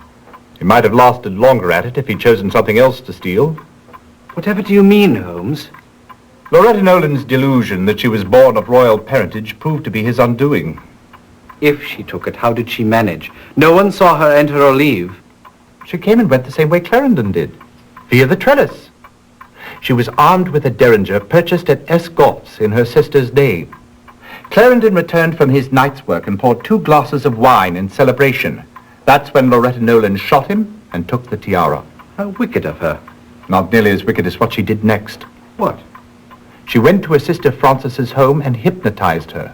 He might have lasted longer at it if he'd chosen something else to steal. Whatever do you mean, Holmes? Loretta Nolan's delusion that she was born of royal parentage proved to be his undoing. If she took it, how did she manage? No one saw her enter or leave. She came and went the same way Clarendon did, via the trellis. She was armed with a derringer purchased at Escott's in her sister's name. Clarendon returned from his night's work and poured 2 glasses of wine in celebration. That's when Loretta Nolan shot him and took the tiara. How wicked of her. Not nearly as wicked as what she did next. What? She went to her sister Frances's home and hypnotized her.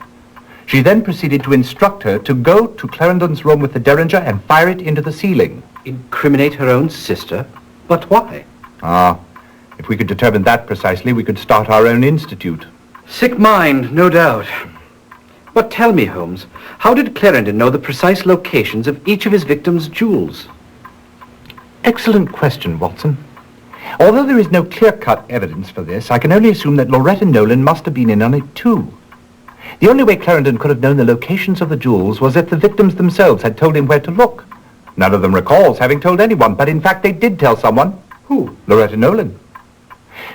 She then proceeded to instruct her to go to Clarendon's room with the derringer and fire it into the ceiling. Incriminate her own sister? But why? If we could determine that precisely, we could start our own institute. Sick mind, no doubt. But tell me, Holmes, how did Clarendon know the precise locations of each of his victims' jewels? Excellent question, Watson. Although there is no clear-cut evidence for this, I can only assume that Loretta Nolan must have been in on it too. The only way Clarendon could have known the locations of the jewels was if the victims themselves had told him where to look. None of them recalls having told anyone, but in fact they did tell someone. Who? Loretta Nolan.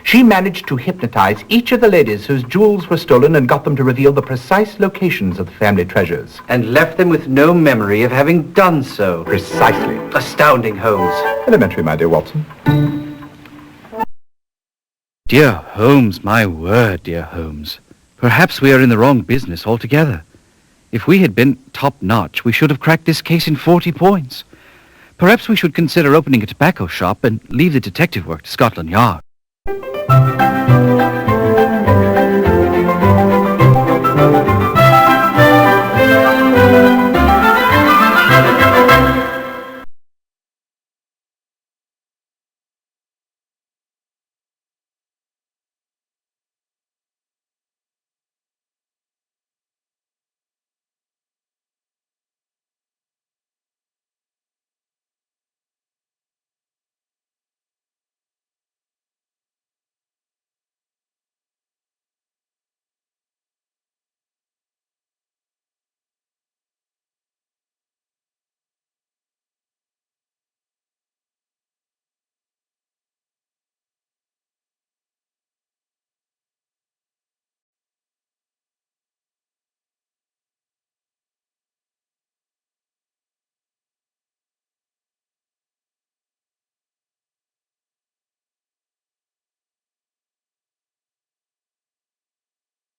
She managed to hypnotize each of the ladies whose jewels were stolen and got them to reveal the precise locations of the family treasures. And left them with no memory of having done so. Precisely. Astounding, Holmes. Elementary, my dear Watson. Dear Holmes, my word, dear Holmes. Perhaps we are in the wrong business altogether. If we had been top-notch, we should have cracked this case in 40 points. Perhaps we should consider opening a tobacco shop and leave the detective work to Scotland Yard.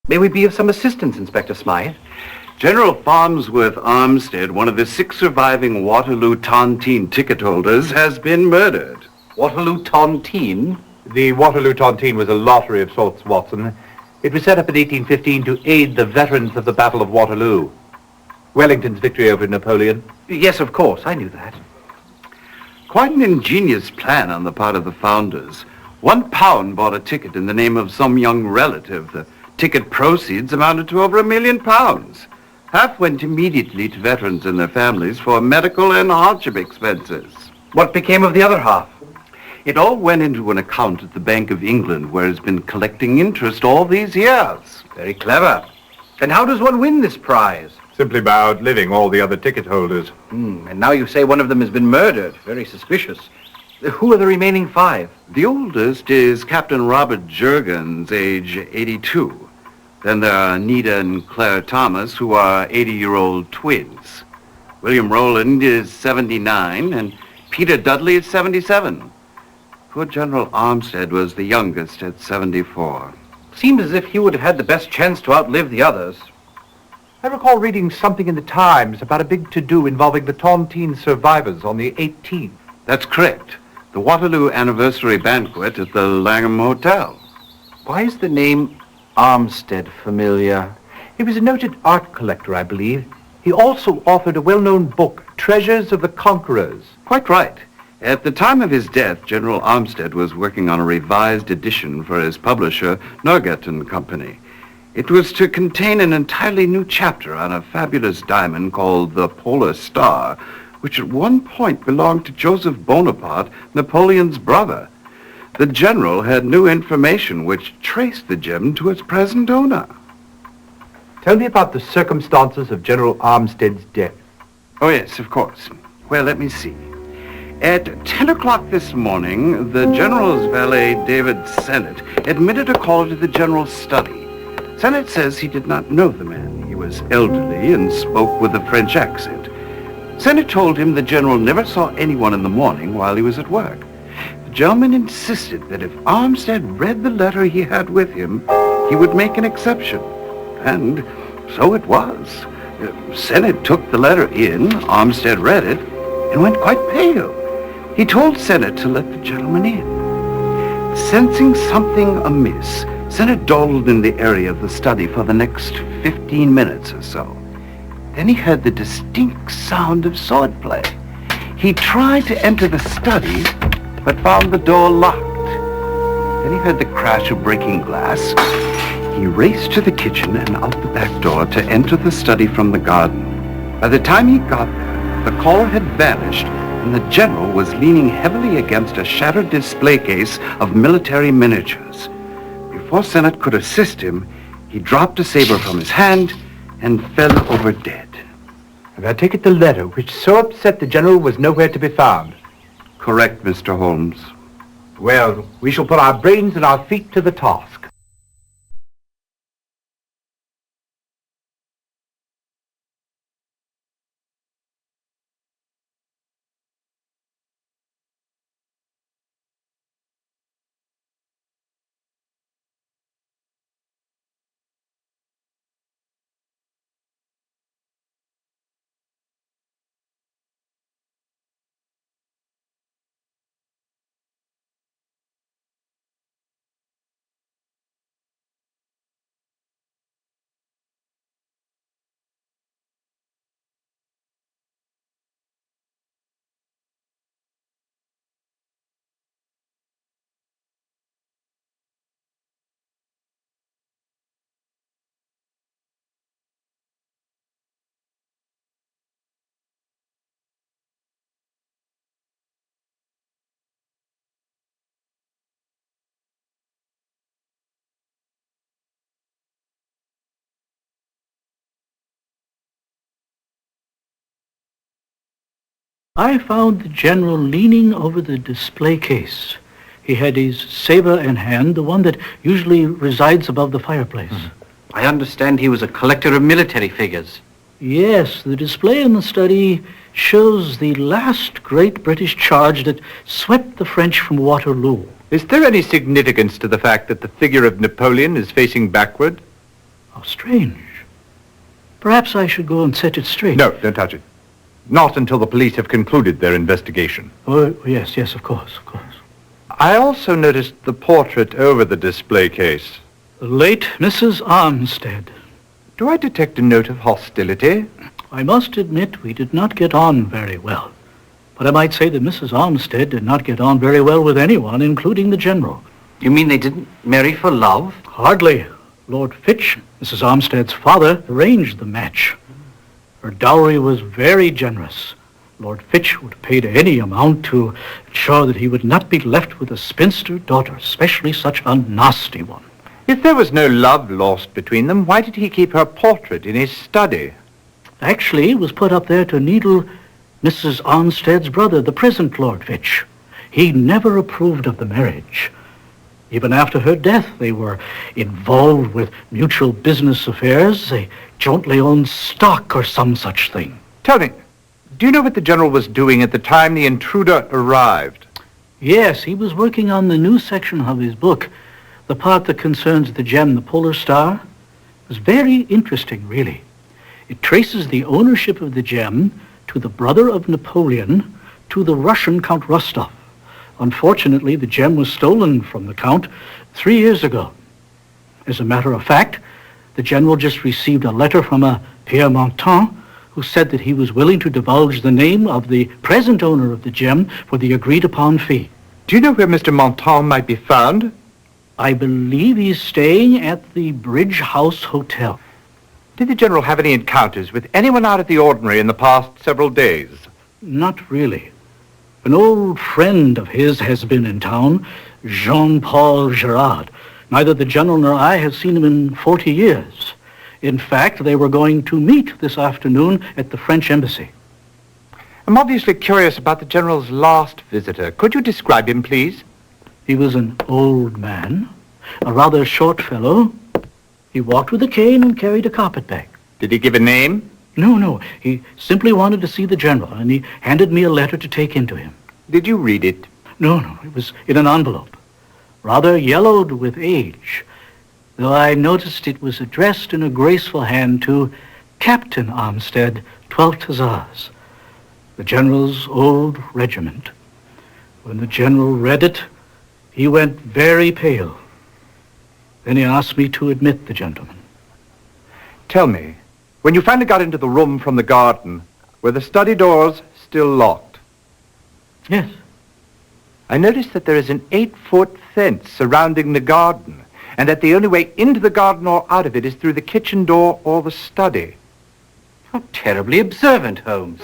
May we be of some assistance, Inspector Smythe? General Farnsworth Armstead, one of the 6 surviving Waterloo Tontine ticket holders, has been murdered. Waterloo Tontine? The Waterloo Tontine was a lottery of sorts, Watson. It was set up in 1815 to aid the veterans of the Battle of Waterloo. Wellington's victory over Napoleon. Yes, of course, I knew that. Quite an ingenious plan on the part of the founders. £1 bought a ticket in the name of some young relative. The ticket proceeds amounted to over £1 million. Half went immediately to veterans and their families for medical and hardship expenses. What became of the other half? It all went into an account at the Bank of England, where it's been collecting interest all these years. Very clever. And how does one win this prize? Simply by outliving all the other ticket holders. And now you say one of them has been murdered. Very suspicious. Who are the remaining 5? The oldest is Captain Robert Jurgens, age 82. Then there are Anita and Claire Thomas, who are 80-year-old twins. William Rowland is 79, and Peter Dudley is 77. Poor General Armstead was the youngest at 74. Seems as if he would have had the best chance to outlive the others. I recall reading something in the Times about a big to-do involving the Tontine survivors on the 18th. That's correct. The Waterloo anniversary banquet at the Langham Hotel. Why is the name Armstead familiar? He was a noted art collector, I believe. He also authored a well-known book, Treasures of the Conquerors. Quite right. At the time of his death, General Armstead was working on a revised edition for his publisher, Nugget and Company. It was to contain an entirely new chapter on a fabulous diamond called the Polar Star, which at one point belonged to Joseph Bonaparte, Napoleon's brother. The general had new information which traced the gem to its present owner. Tell me about the circumstances of General Armstead's death. Oh, yes, of course. Well, let me see. At 10 o'clock this morning, the general's valet, David Sennett, admitted a caller to the general's study. Sennett says he did not know the man. He was elderly and spoke with a French accent. Sennett told him the general never saw anyone in the morning while he was at work. The gentleman insisted that if Armstead read the letter he had with him, he would make an exception. And so it was. Sennett took the letter in, Armstead read it, and went quite pale. He told Sennett to let the gentleman in. Sensing something amiss, Sennett dawdled in the area of the study for the next 15 minutes or so. Then he heard the distinct sound of swordplay. He tried to enter the study, but found the door locked. Then he heard the crash of breaking glass. He raced to the kitchen and out the back door to enter the study from the garden. By the time he got there, the caller had vanished, and the general was leaning heavily against a shattered display case of military miniatures. Before Sennett could assist him, he dropped a saber from his hand and fell over dead. And I take it the letter which so upset the general was nowhere to be found. Correct, Mr. Holmes. Well, we shall put our brains and our feet to the task. I found the general leaning over the display case. He had his saber in hand, the one that usually resides above the fireplace. I understand he was a collector of military figures. Yes, the display in the study shows the last great British charge that swept the French from Waterloo. Is there any significance to the fact that the figure of Napoleon is facing backward? How strange. Perhaps I should go and set it straight. No, don't touch it. Not until the police have concluded their investigation. Oh, yes, of course. I also noticed the portrait over the display case. The late Mrs. Armstead. Do I detect a note of hostility? I must admit we did not get on very well. But I might say that Mrs. Armstead did not get on very well with anyone, including the general. You mean they didn't marry for love? Hardly. Lord Fitch, Mrs. Armstead's father, arranged the match. Her dowry was very generous. Lord Fitch would have paid any amount to ensure that he would not be left with a spinster daughter, especially such a nasty one. If there was no love lost between them, why did he keep her portrait in his study? Actually, it was put up there to needle Mrs. Armstead's brother, the present Lord Fitch. He never approved of the marriage. Even after her death, they were involved with mutual business affairs. They jointly owned stock or some such thing. Tell me, do you know what the General was doing at the time the intruder arrived? Yes, he was working on the new section of his book, the part that concerns the gem, the Polar Star. It was very interesting, really. It traces the ownership of the gem to the brother of Napoleon, to the Russian Count Rostov. Unfortunately, the gem was stolen from the Count 3 years ago. As a matter of fact, the General just received a letter from a Pierre Montan, who said that he was willing to divulge the name of the present owner of the gem for the agreed-upon fee. Do you know where Mr. Montan might be found? I believe he's staying at the Bridge House Hotel. Did the General have any encounters with anyone out of the ordinary in the past several days? Not really. An old friend of his has been in town, Jean-Paul Girard. Neither the General nor I have seen him in 40 years. In fact, they were going to meet this afternoon at the French Embassy. I'm obviously curious about the General's last visitor. Could you describe him, please? He was an old man, a rather short fellow. He walked with a cane and carried a carpet-bag. Did he give a name? No. He simply wanted to see the General, and he handed me a letter to take in to him. Did you read it? No. It was in an envelope, rather yellowed with age, though I noticed it was addressed in a graceful hand to Captain Armstead, 12th Hussars, the General's old regiment. When the General read it, he went very pale. Then he asked me to admit the gentleman. Tell me, when you finally got into the room from the garden, were the study doors still locked? Yes. I noticed that there is an 8-foot fence surrounding the garden, and that the only way into the garden or out of it is through the kitchen door or the study. How terribly observant, Holmes.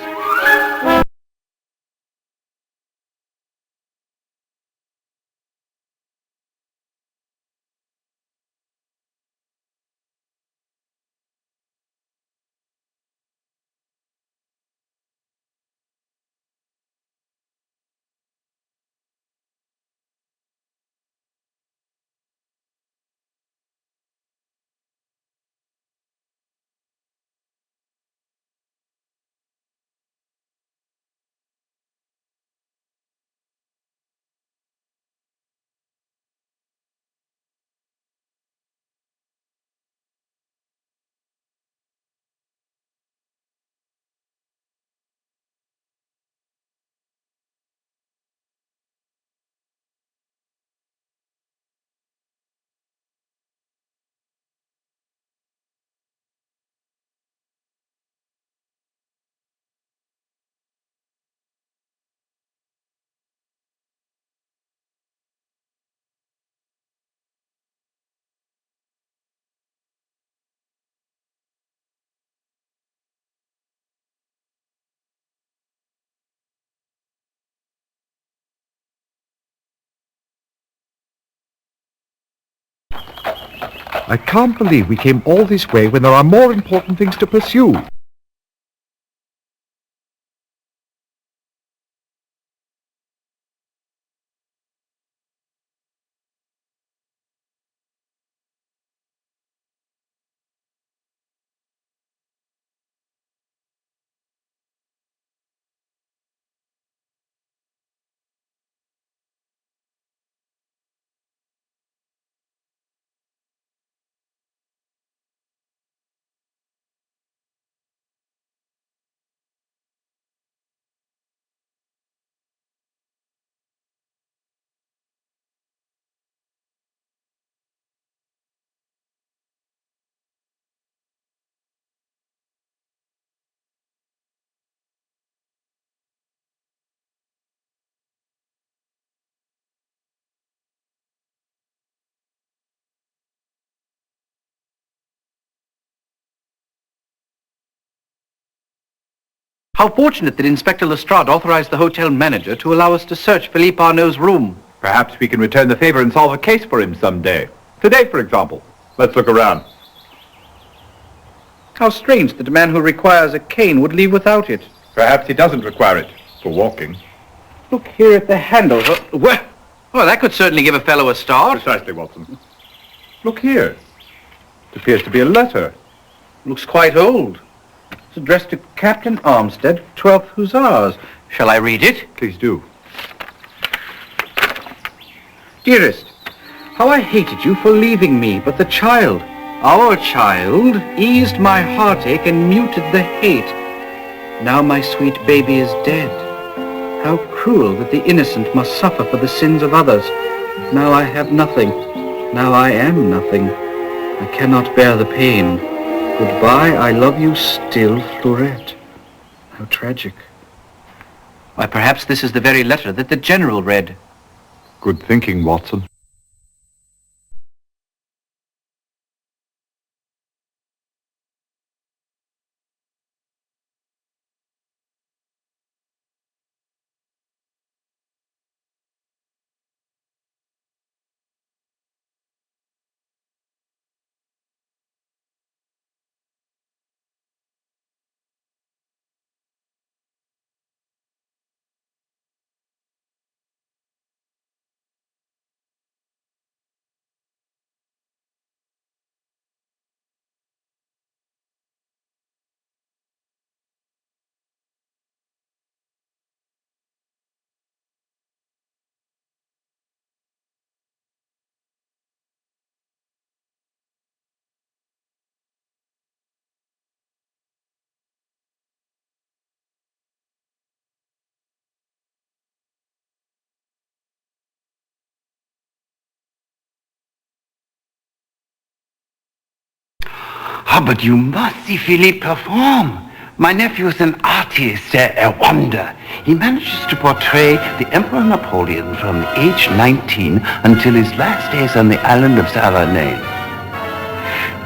I can't believe we came all this way when there are more important things to pursue. How fortunate that Inspector Lestrade authorized the hotel manager to allow us to search Philippe Arnaud's room. Perhaps we can return the favor and solve a case for him someday. Today, for example. Let's look around. How strange that a man who requires a cane would leave without it. Perhaps he doesn't require it for walking. Look here at the handle. Well, that could certainly give a fellow a start. Precisely, Watson. Look here. It appears to be a letter. Looks quite old. It's addressed to Captain Armstead, 12th Hussars. Shall I read it? Please do. Dearest, how I hated you for leaving me, but the child, our child, eased my heartache and muted the hate. Now my sweet baby is dead. How cruel that the innocent must suffer for the sins of others. Now I have nothing. Now I am nothing. I cannot bear the pain. Goodbye, I love you still, Fleurette. How tragic. Why, perhaps this is the very letter that the General read. Good thinking, Watson. Ah, but you must see Philippe perform. My nephew is an artist, a wonder. He manages to portray the Emperor Napoleon from age 19 until his last days on the island of Savarnane.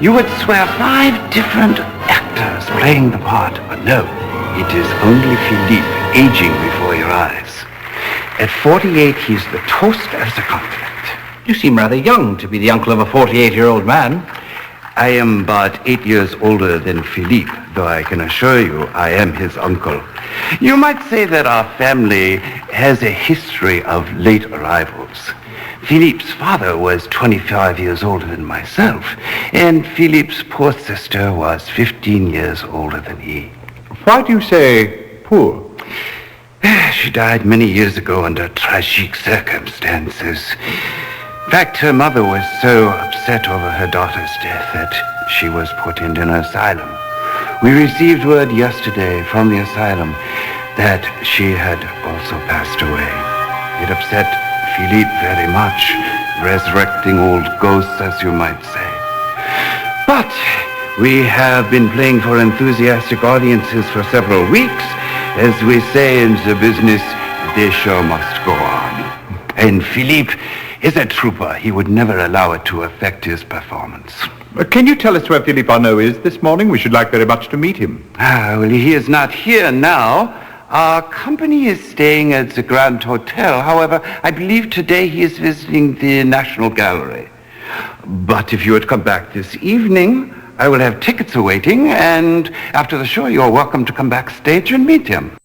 You would swear 5 different actors playing the part, but no, it is only Philippe aging before your eyes. At 48, he's the toast of the continent. You seem rather young to be the uncle of a 48-year-old man. I am but 8 years older than Philippe, though I can assure you I am his uncle. You might say that our family has a history of late arrivals. Philippe's father was 25 years older than myself, and Philippe's poor sister was 15 years older than he. Why do you say poor? She died many years ago under tragic circumstances. In fact, her mother was so upset over her daughter's death that she was put into an asylum. We received word yesterday from the asylum that she had also passed away. It upset Philippe very much, resurrecting old ghosts, as you might say. But we have been playing for enthusiastic audiences for several weeks. As we say in the business, the show must go on. And Philippe is a trooper. He would never allow it to affect his performance. Can you tell us where Philippe Arnaud is this morning? We should like very much to meet him. Well, he is not here now. Our company is staying at the Grand Hotel. However, I believe today he is visiting the National Gallery. But if you would come back this evening, I will have tickets awaiting, and after the show, you're welcome to come backstage and meet him.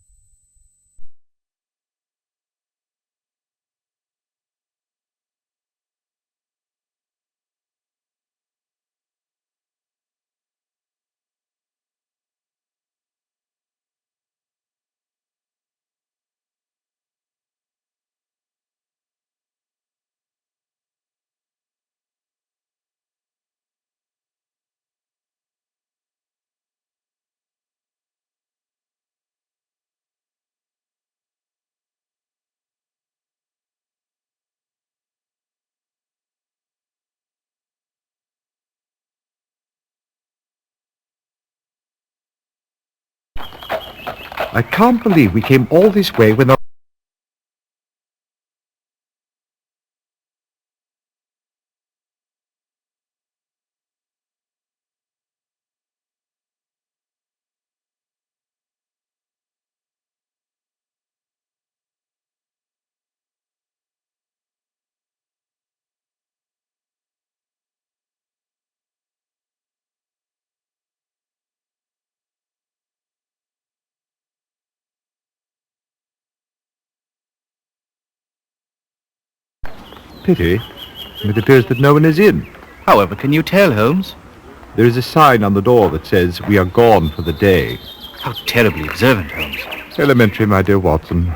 I can't believe we came all this way when the pity. It appears that no one is in. However, can you tell, Holmes? There is a sign on the door that says, "We are gone for the day." How terribly observant, Holmes. Elementary, my dear Watson.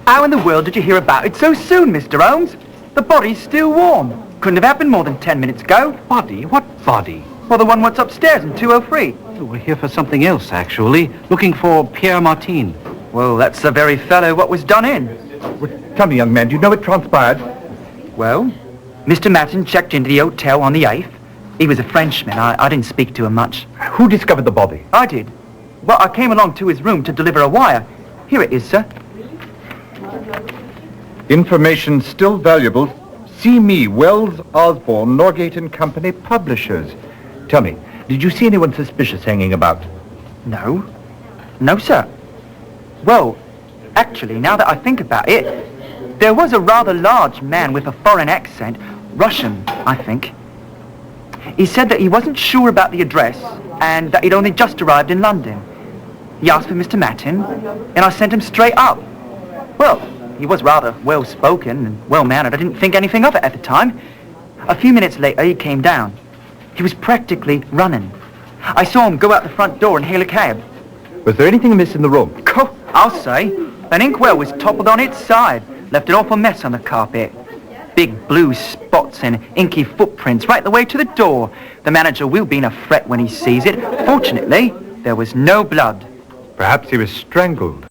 How in the world did you hear about it so soon, Mr. Holmes? The body's still warm. Couldn't have happened more than 10 minutes ago. Body? What body? Well, the one what's upstairs in 203. We're here for something else, actually. Looking for Pierre Martin. Well, that's the very fellow what was done in. Tell me, young man, do you know what transpired? Well, Mr. Martin checked into the hotel on the 8th. He was a Frenchman. I didn't speak to him much. Who discovered the body? I did. Well, I came along to his room to deliver a wire. Here it is, sir. Information still valuable. See me, Wells, Osborne, Norgate and Company, publishers. Tell me, did you see anyone suspicious hanging about? No. No, sir. Well, actually, now that I think about it, there was a rather large man with a foreign accent. Russian, I think. He said that he wasn't sure about the address and that he'd only just arrived in London. He asked for Mr. Martin, and I sent him straight up. Well, he was rather well-spoken and well-mannered. I didn't think anything of it at the time. A few minutes later, he came down. He was practically running. I saw him go out the front door and hail a cab. Was there anything amiss in the room? I'll say. An inkwell was toppled on its side, left an awful mess on the carpet. Big blue spots and inky footprints right the way to the door. The manager will be in a fret when he sees it. Fortunately, there was no blood. Perhaps he was strangled.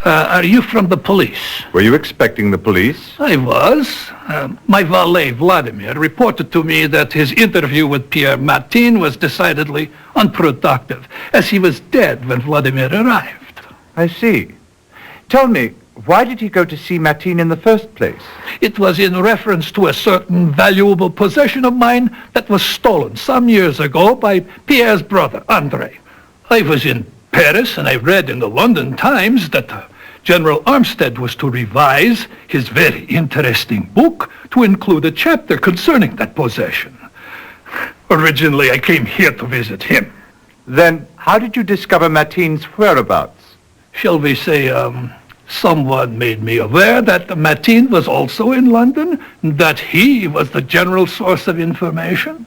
Are you from the police? Were you expecting the police? I was. My valet, Vladimir, reported to me that his interview with Pierre Martin was decidedly unproductive, as he was dead when Vladimir arrived. I see. Tell me, why did he go to see Martin in the first place? It was in reference to a certain valuable possession of mine that was stolen some years ago by Pierre's brother, André. I was in Paris, and I read in the London Times that General Armstead was to revise his very interesting book to include a chapter concerning that possession. Originally, I came here to visit him. Then how did you discover Martin's whereabouts? Shall we say, someone made me aware that Martin was also in London, that he was the general source of information.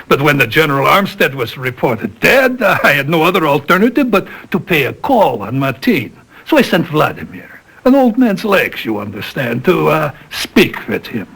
But when the General Armstead was reported dead, I had no other alternative but to pay a call on Martin. So I sent Vladimir, an old man's legs, you understand, to speak with him.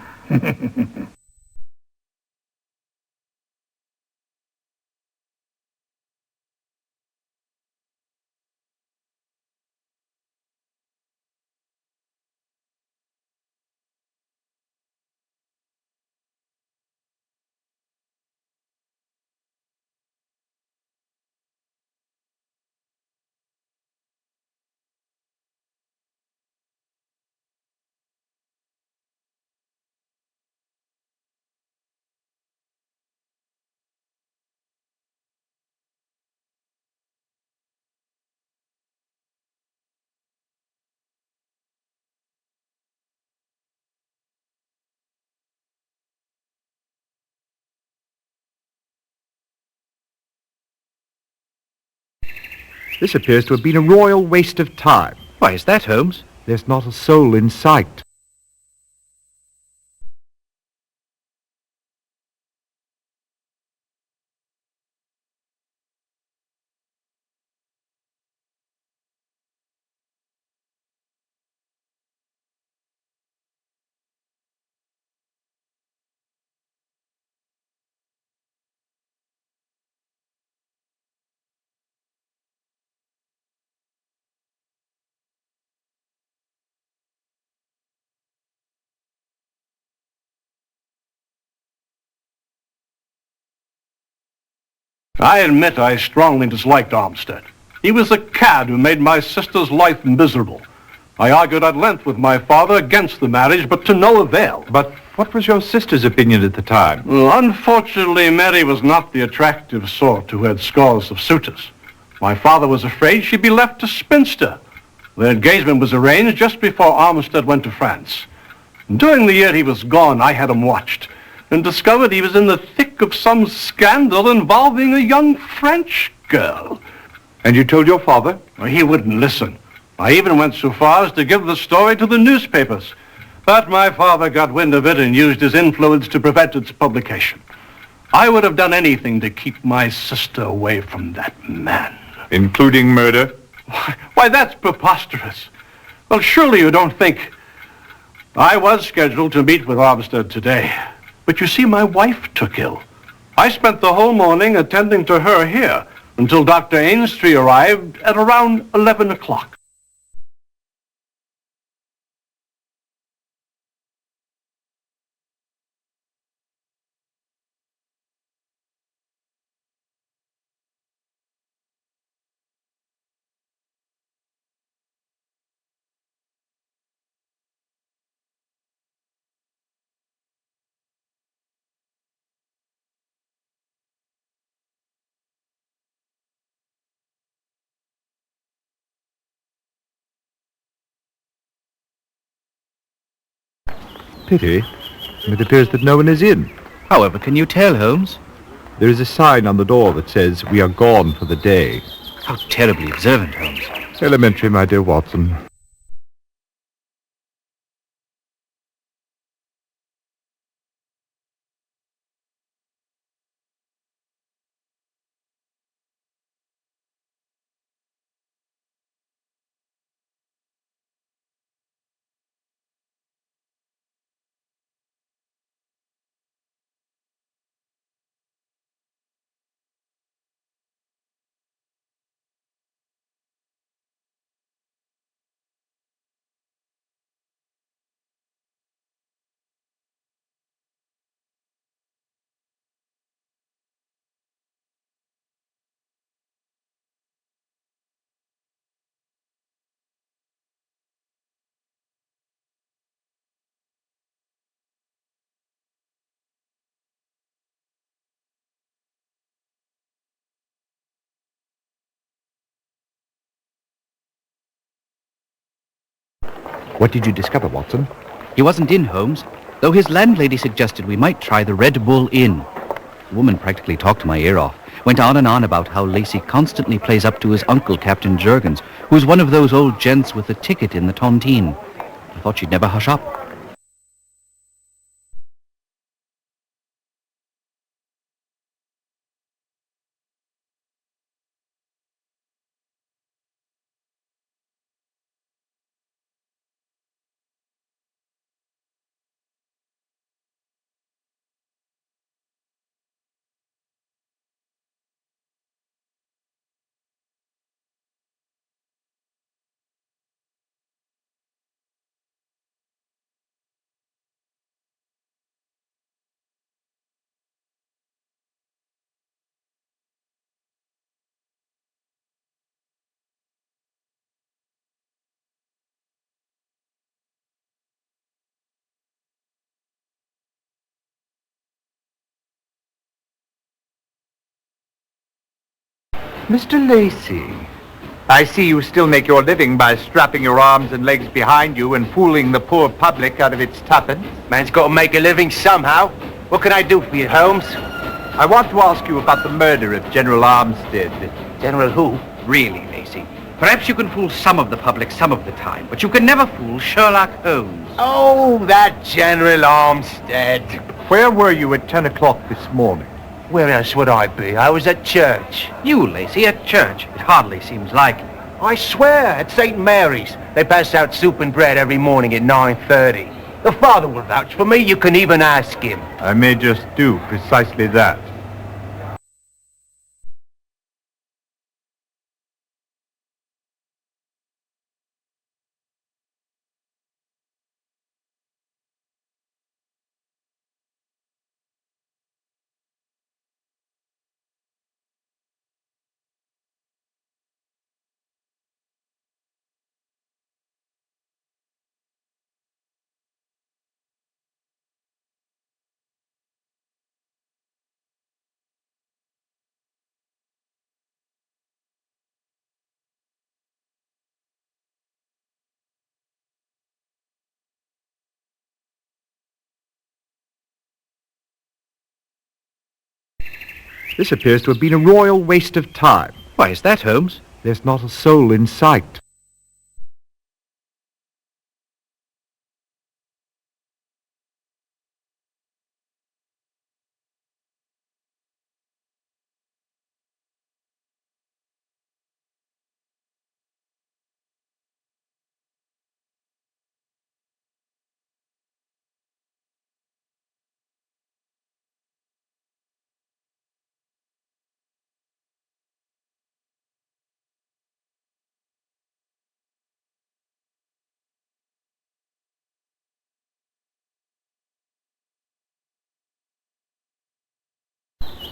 This appears to have been a royal waste of time. Why is that, Holmes? There's not a soul in sight. I admit I strongly disliked Armstead. He was a cad who made my sister's life miserable. I argued at length with my father against the marriage, but to no avail. But what was your sister's opinion at the time? Well, unfortunately, Mary was not the attractive sort who had scores of suitors. My father was afraid she'd be left a spinster. The engagement was arranged just before Armstead went to France. During the year he was gone, I had him watched and discovered he was in the thick of some scandal involving a young French girl. And you told your father? Well, he wouldn't listen. I even went so far as to give the story to the newspapers. But my father got wind of it and used his influence to prevent its publication. I would have done anything to keep my sister away from that man. Including murder? Why, that's preposterous. Well, surely you don't think... I was scheduled to meet with Armstead today. But you see, my wife took ill. I spent the whole morning attending to her here until Dr. Ainstree arrived at around 11 o'clock. Pity. It appears that no one is in. However can you tell, Holmes? There is a sign on the door that says, "We are gone for the day." How terribly observant, Holmes. Elementary, my dear Watson. What did you discover, Watson? He wasn't in, Holmes, though his landlady suggested we might try the Red Bull Inn. The woman practically talked my ear off, went on and on about how Lacey constantly plays up to his uncle, Captain Jurgens, who's one of those old gents with the ticket in the tontine. I thought she'd never hush up. Mr. Lacey, I see you still make your living by strapping your arms and legs behind you and fooling the poor public out of its tuppence. Man's got to make a living somehow. What can I do for you, Holmes? I want to ask you about the murder of General Armstead. General who? Really, Lacey. Perhaps you can fool some of the public some of the time, but you can never fool Sherlock Holmes. Oh, that General Armstead. Where were you at 10 o'clock this morning? Where else would I be? I was at church. You, Lacey, at church. It hardly seems likely. I swear, at St. Mary's. They pass out soup and bread every morning at 9:30. The father will vouch for me. You can even ask him. I may just do precisely that. This appears to have been a royal waste of time. Why is that, Holmes? There's not a soul in sight.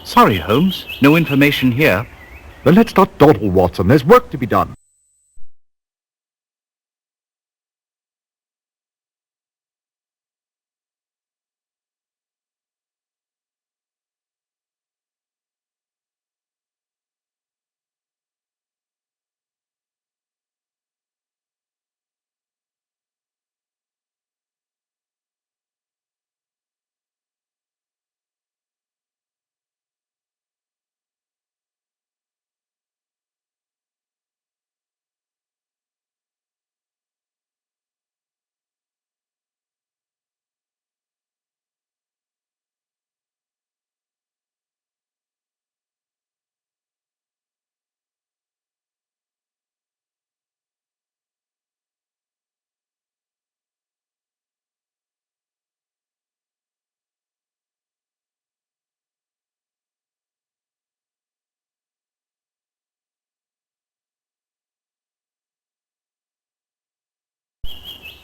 Sorry, Holmes. No information here. Then let's not dawdle, Watson. There's work to be done.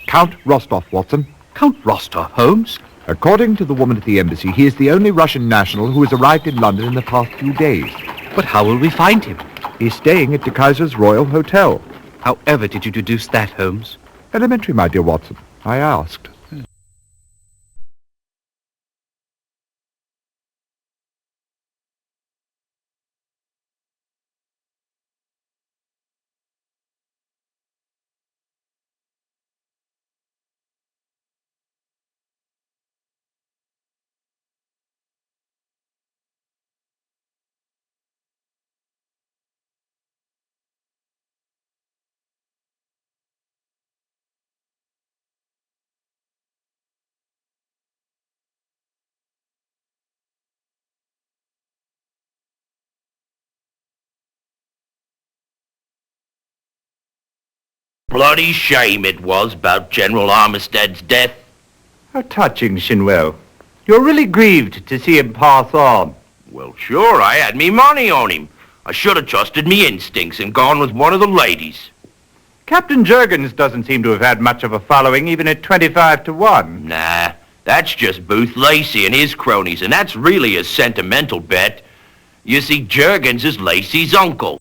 Count Rostov, Watson. Count Rostov, Holmes? According to the woman at the embassy, he is the only Russian national who has arrived in London in the past few days. But how will we find him? He's staying at De Kaiser's Royal Hotel. However did you deduce that, Holmes? Elementary, my dear Watson. I asked. Bloody shame it was about General Armistead's death. How touching, Shinwell. You're really grieved to see him pass on. Well, sure, I had me money on him. I should have trusted me instincts and gone with one of the ladies. Captain Jurgens doesn't seem to have had much of a following, even at 25 to 1. Nah, that's just Booth Lacey and his cronies, and that's really a sentimental bet. You see, Jurgens is Lacey's uncle.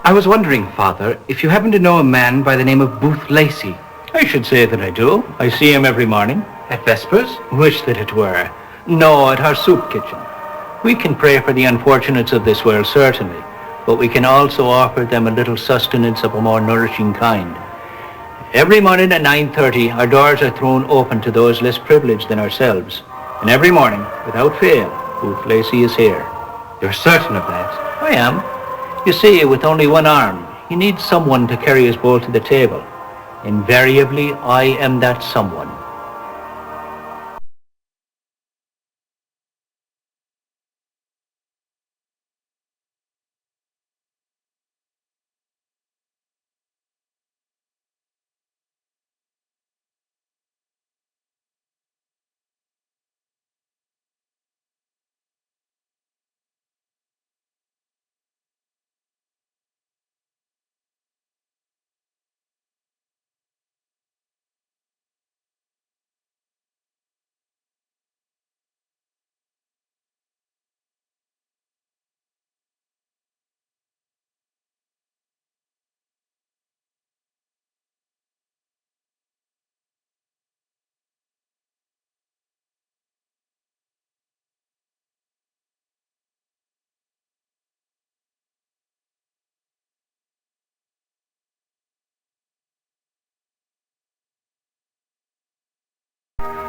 I was wondering, Father, if you happen to know a man by the name of Booth Lacey. I should say that I do. I see him every morning. At Vespers? Wish that it were. No, at our soup kitchen. We can pray for the unfortunates of this world, certainly, but we can also offer them a little sustenance of a more nourishing kind. Every morning at 9:30, our doors are thrown open to those less privileged than ourselves. And every morning, without fail, Booth Lacey is here. You're certain of that? I am. You see, with only one arm, he needs someone to carry his bowl to the table. Invariably, I am that someone.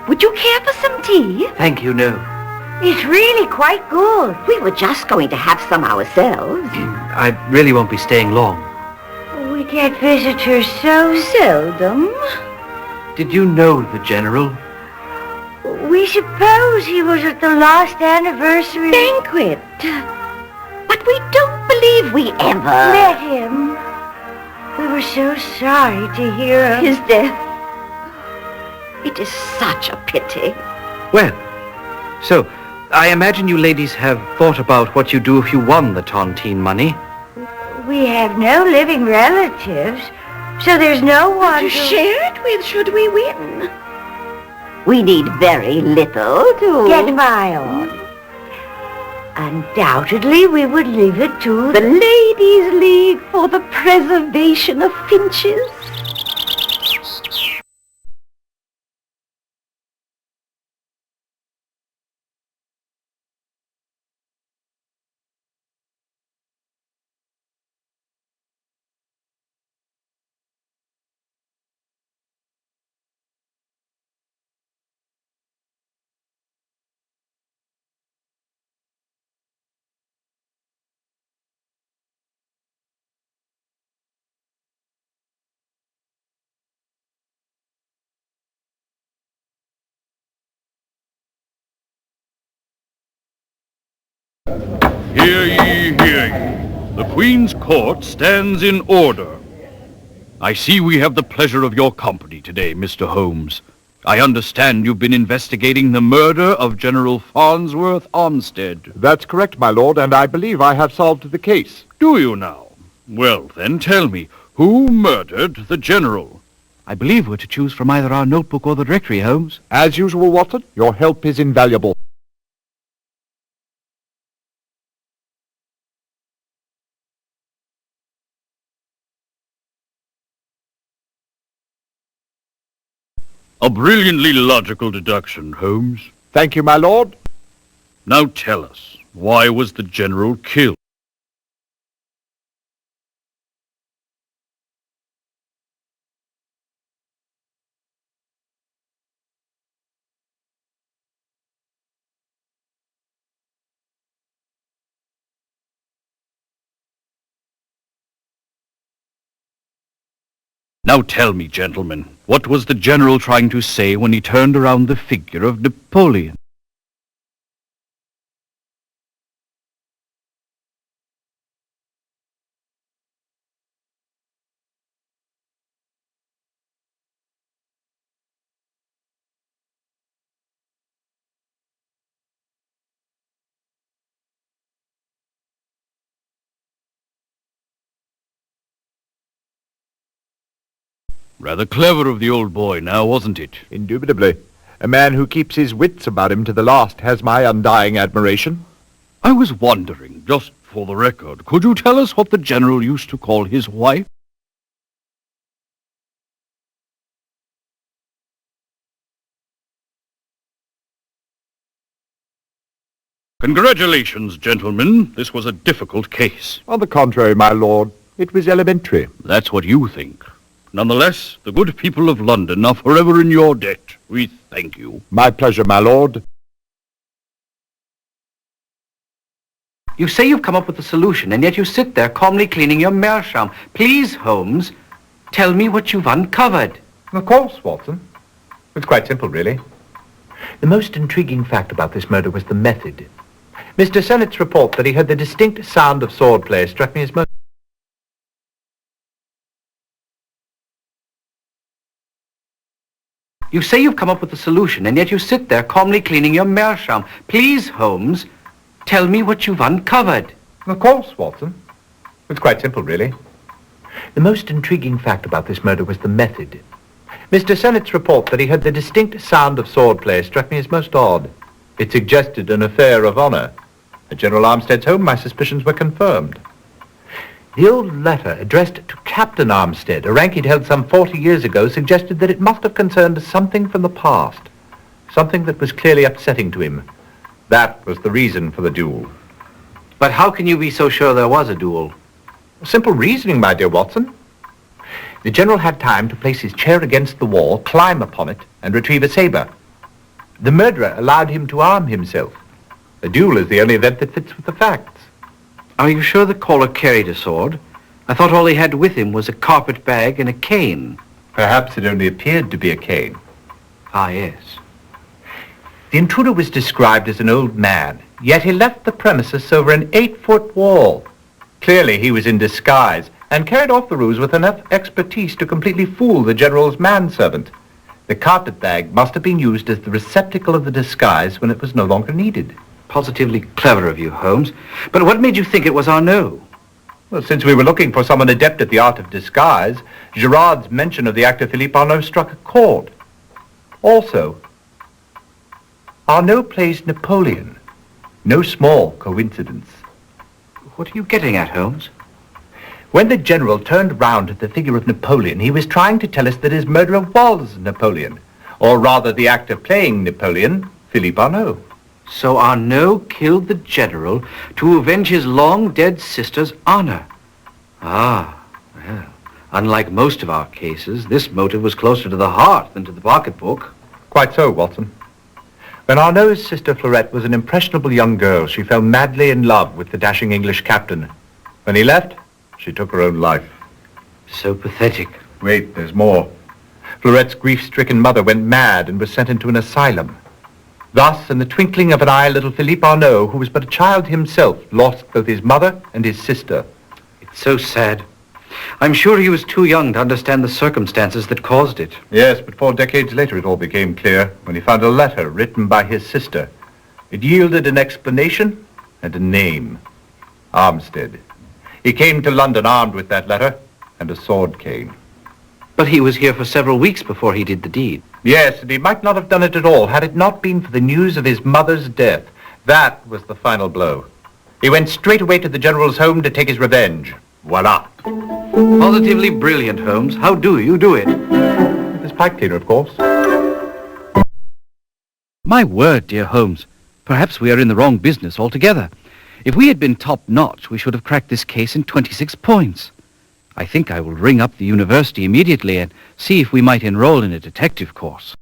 Would you care for some tea? Thank you, no. It's really quite good. We were just going to have some ourselves. I really won't be staying long. We get visitors so seldom. Did you know the General? We suppose he was at the last anniversary banquet. But we don't believe we ever met him. We were so sorry to hear of his death. It is such a pity. Well, so I imagine you ladies have thought about what you do if you won the tontine money. We have no living relatives, so there's no one to share it with should we win. We need very little to get by on. Undoubtedly, we would leave it to the Ladies' League for the Preservation of Finches. Hear ye, hear ye. The Queen's Court stands in order. I see we have the pleasure of your company today, Mr. Holmes. I understand you've been investigating the murder of General Farnsworth Armstead. That's correct, my lord, and I believe I have solved the case. Do you now? Well, then tell me, who murdered the General? I believe we're to choose from either our notebook or the directory, Holmes. As usual, Watson, your help is invaluable. A brilliantly logical deduction, Holmes. Thank you, my lord. Now tell us, why was the General killed? Now tell me, gentlemen, what was the General trying to say when he turned around the figure of Napoleon? Rather clever of the old boy now, wasn't it? Indubitably. A man who keeps his wits about him to the last has my undying admiration. I was wondering, just for the record, could you tell us what the General used to call his wife? Congratulations, gentlemen. This was a difficult case. On the contrary, my lord, it was elementary. That's what you think. Nonetheless, the good people of London are forever in your debt. We thank you. My pleasure, my lord. You say you've come up with a solution, and yet you sit there calmly cleaning your meerschaum. Please, Holmes, tell me what you've uncovered. Of course, Watson. It's quite simple, really. The most intriguing fact about this murder was the method. Mr. Sennett's report that he heard the distinct sound of swordplay struck me as most... You say you've come up with a solution, and yet you sit there calmly cleaning your meerschaum. Please, Holmes, tell me what you've uncovered. Of course, Watson. It's quite simple, really. The most intriguing fact about this murder was the method. Mr. Sennett's report that he heard the distinct sound of swordplay struck me as most odd. It suggested an affair of honor. At General Armstead's home, my suspicions were confirmed. The old letter addressed to Captain Armstead, a rank he'd held some 40 years ago, suggested that it must have concerned something from the past, something that was clearly upsetting to him. That was the reason for the duel. But how can you be so sure there was a duel? Simple reasoning, my dear Watson. The General had time to place his chair against the wall, climb upon it, and retrieve a saber. The murderer allowed him to arm himself. A duel is the only event that fits with the facts. Are you sure the caller carried a sword? I thought all he had with him was a carpet bag and a cane. Perhaps it only appeared to be a cane. Ah, yes. The intruder was described as an old man, yet he left the premises over an 8-foot wall. Clearly he was in disguise and carried off the ruse with enough expertise to completely fool the General's manservant. The carpet bag must have been used as the receptacle of the disguise when it was no longer needed. Positively clever of you, Holmes. But what made you think it was Arnaud? Well, since we were looking for someone adept at the art of disguise, Gerard's mention of the actor Philippe Arnaud struck a chord. Also, Arnaud plays Napoleon. No small coincidence. What are you getting at, Holmes? When the General turned round at the figure of Napoleon, he was trying to tell us that his murderer was Napoleon. Or rather, the actor playing Napoleon, Philippe Arnaud. So Arnaud killed the General to avenge his long-dead sister's honor. Ah, well, unlike most of our cases, this motive was closer to the heart than to the pocketbook. Quite so, Watson. When Arnaud's sister Fleurette was an impressionable young girl, she fell madly in love with the dashing English captain. When he left, she took her own life. So pathetic. Wait, there's more. Fleurette's grief-stricken mother went mad and was sent into an asylum. Thus, in the twinkling of an eye, little Philippe Arnaud, who was but a child himself, lost both his mother and his sister. It's so sad. I'm sure he was too young to understand the circumstances that caused it. Yes, but 4 decades later it all became clear when he found a letter written by his sister. It yielded an explanation and a name. Armstead. He came to London armed with that letter and a sword cane. But he was here for several weeks before he did the deed. Yes, and he might not have done it at all had it not been for the news of his mother's death. That was the final blow. He went straight away to the General's home to take his revenge. Voila. Positively brilliant, Holmes. How do you do it? With his pipe cleaner, of course. My word, dear Holmes. Perhaps we are in the wrong business altogether. If we had been top-notch, we should have cracked this case in 26 points. I think I will ring up the university immediately and see if we might enroll in a detective course.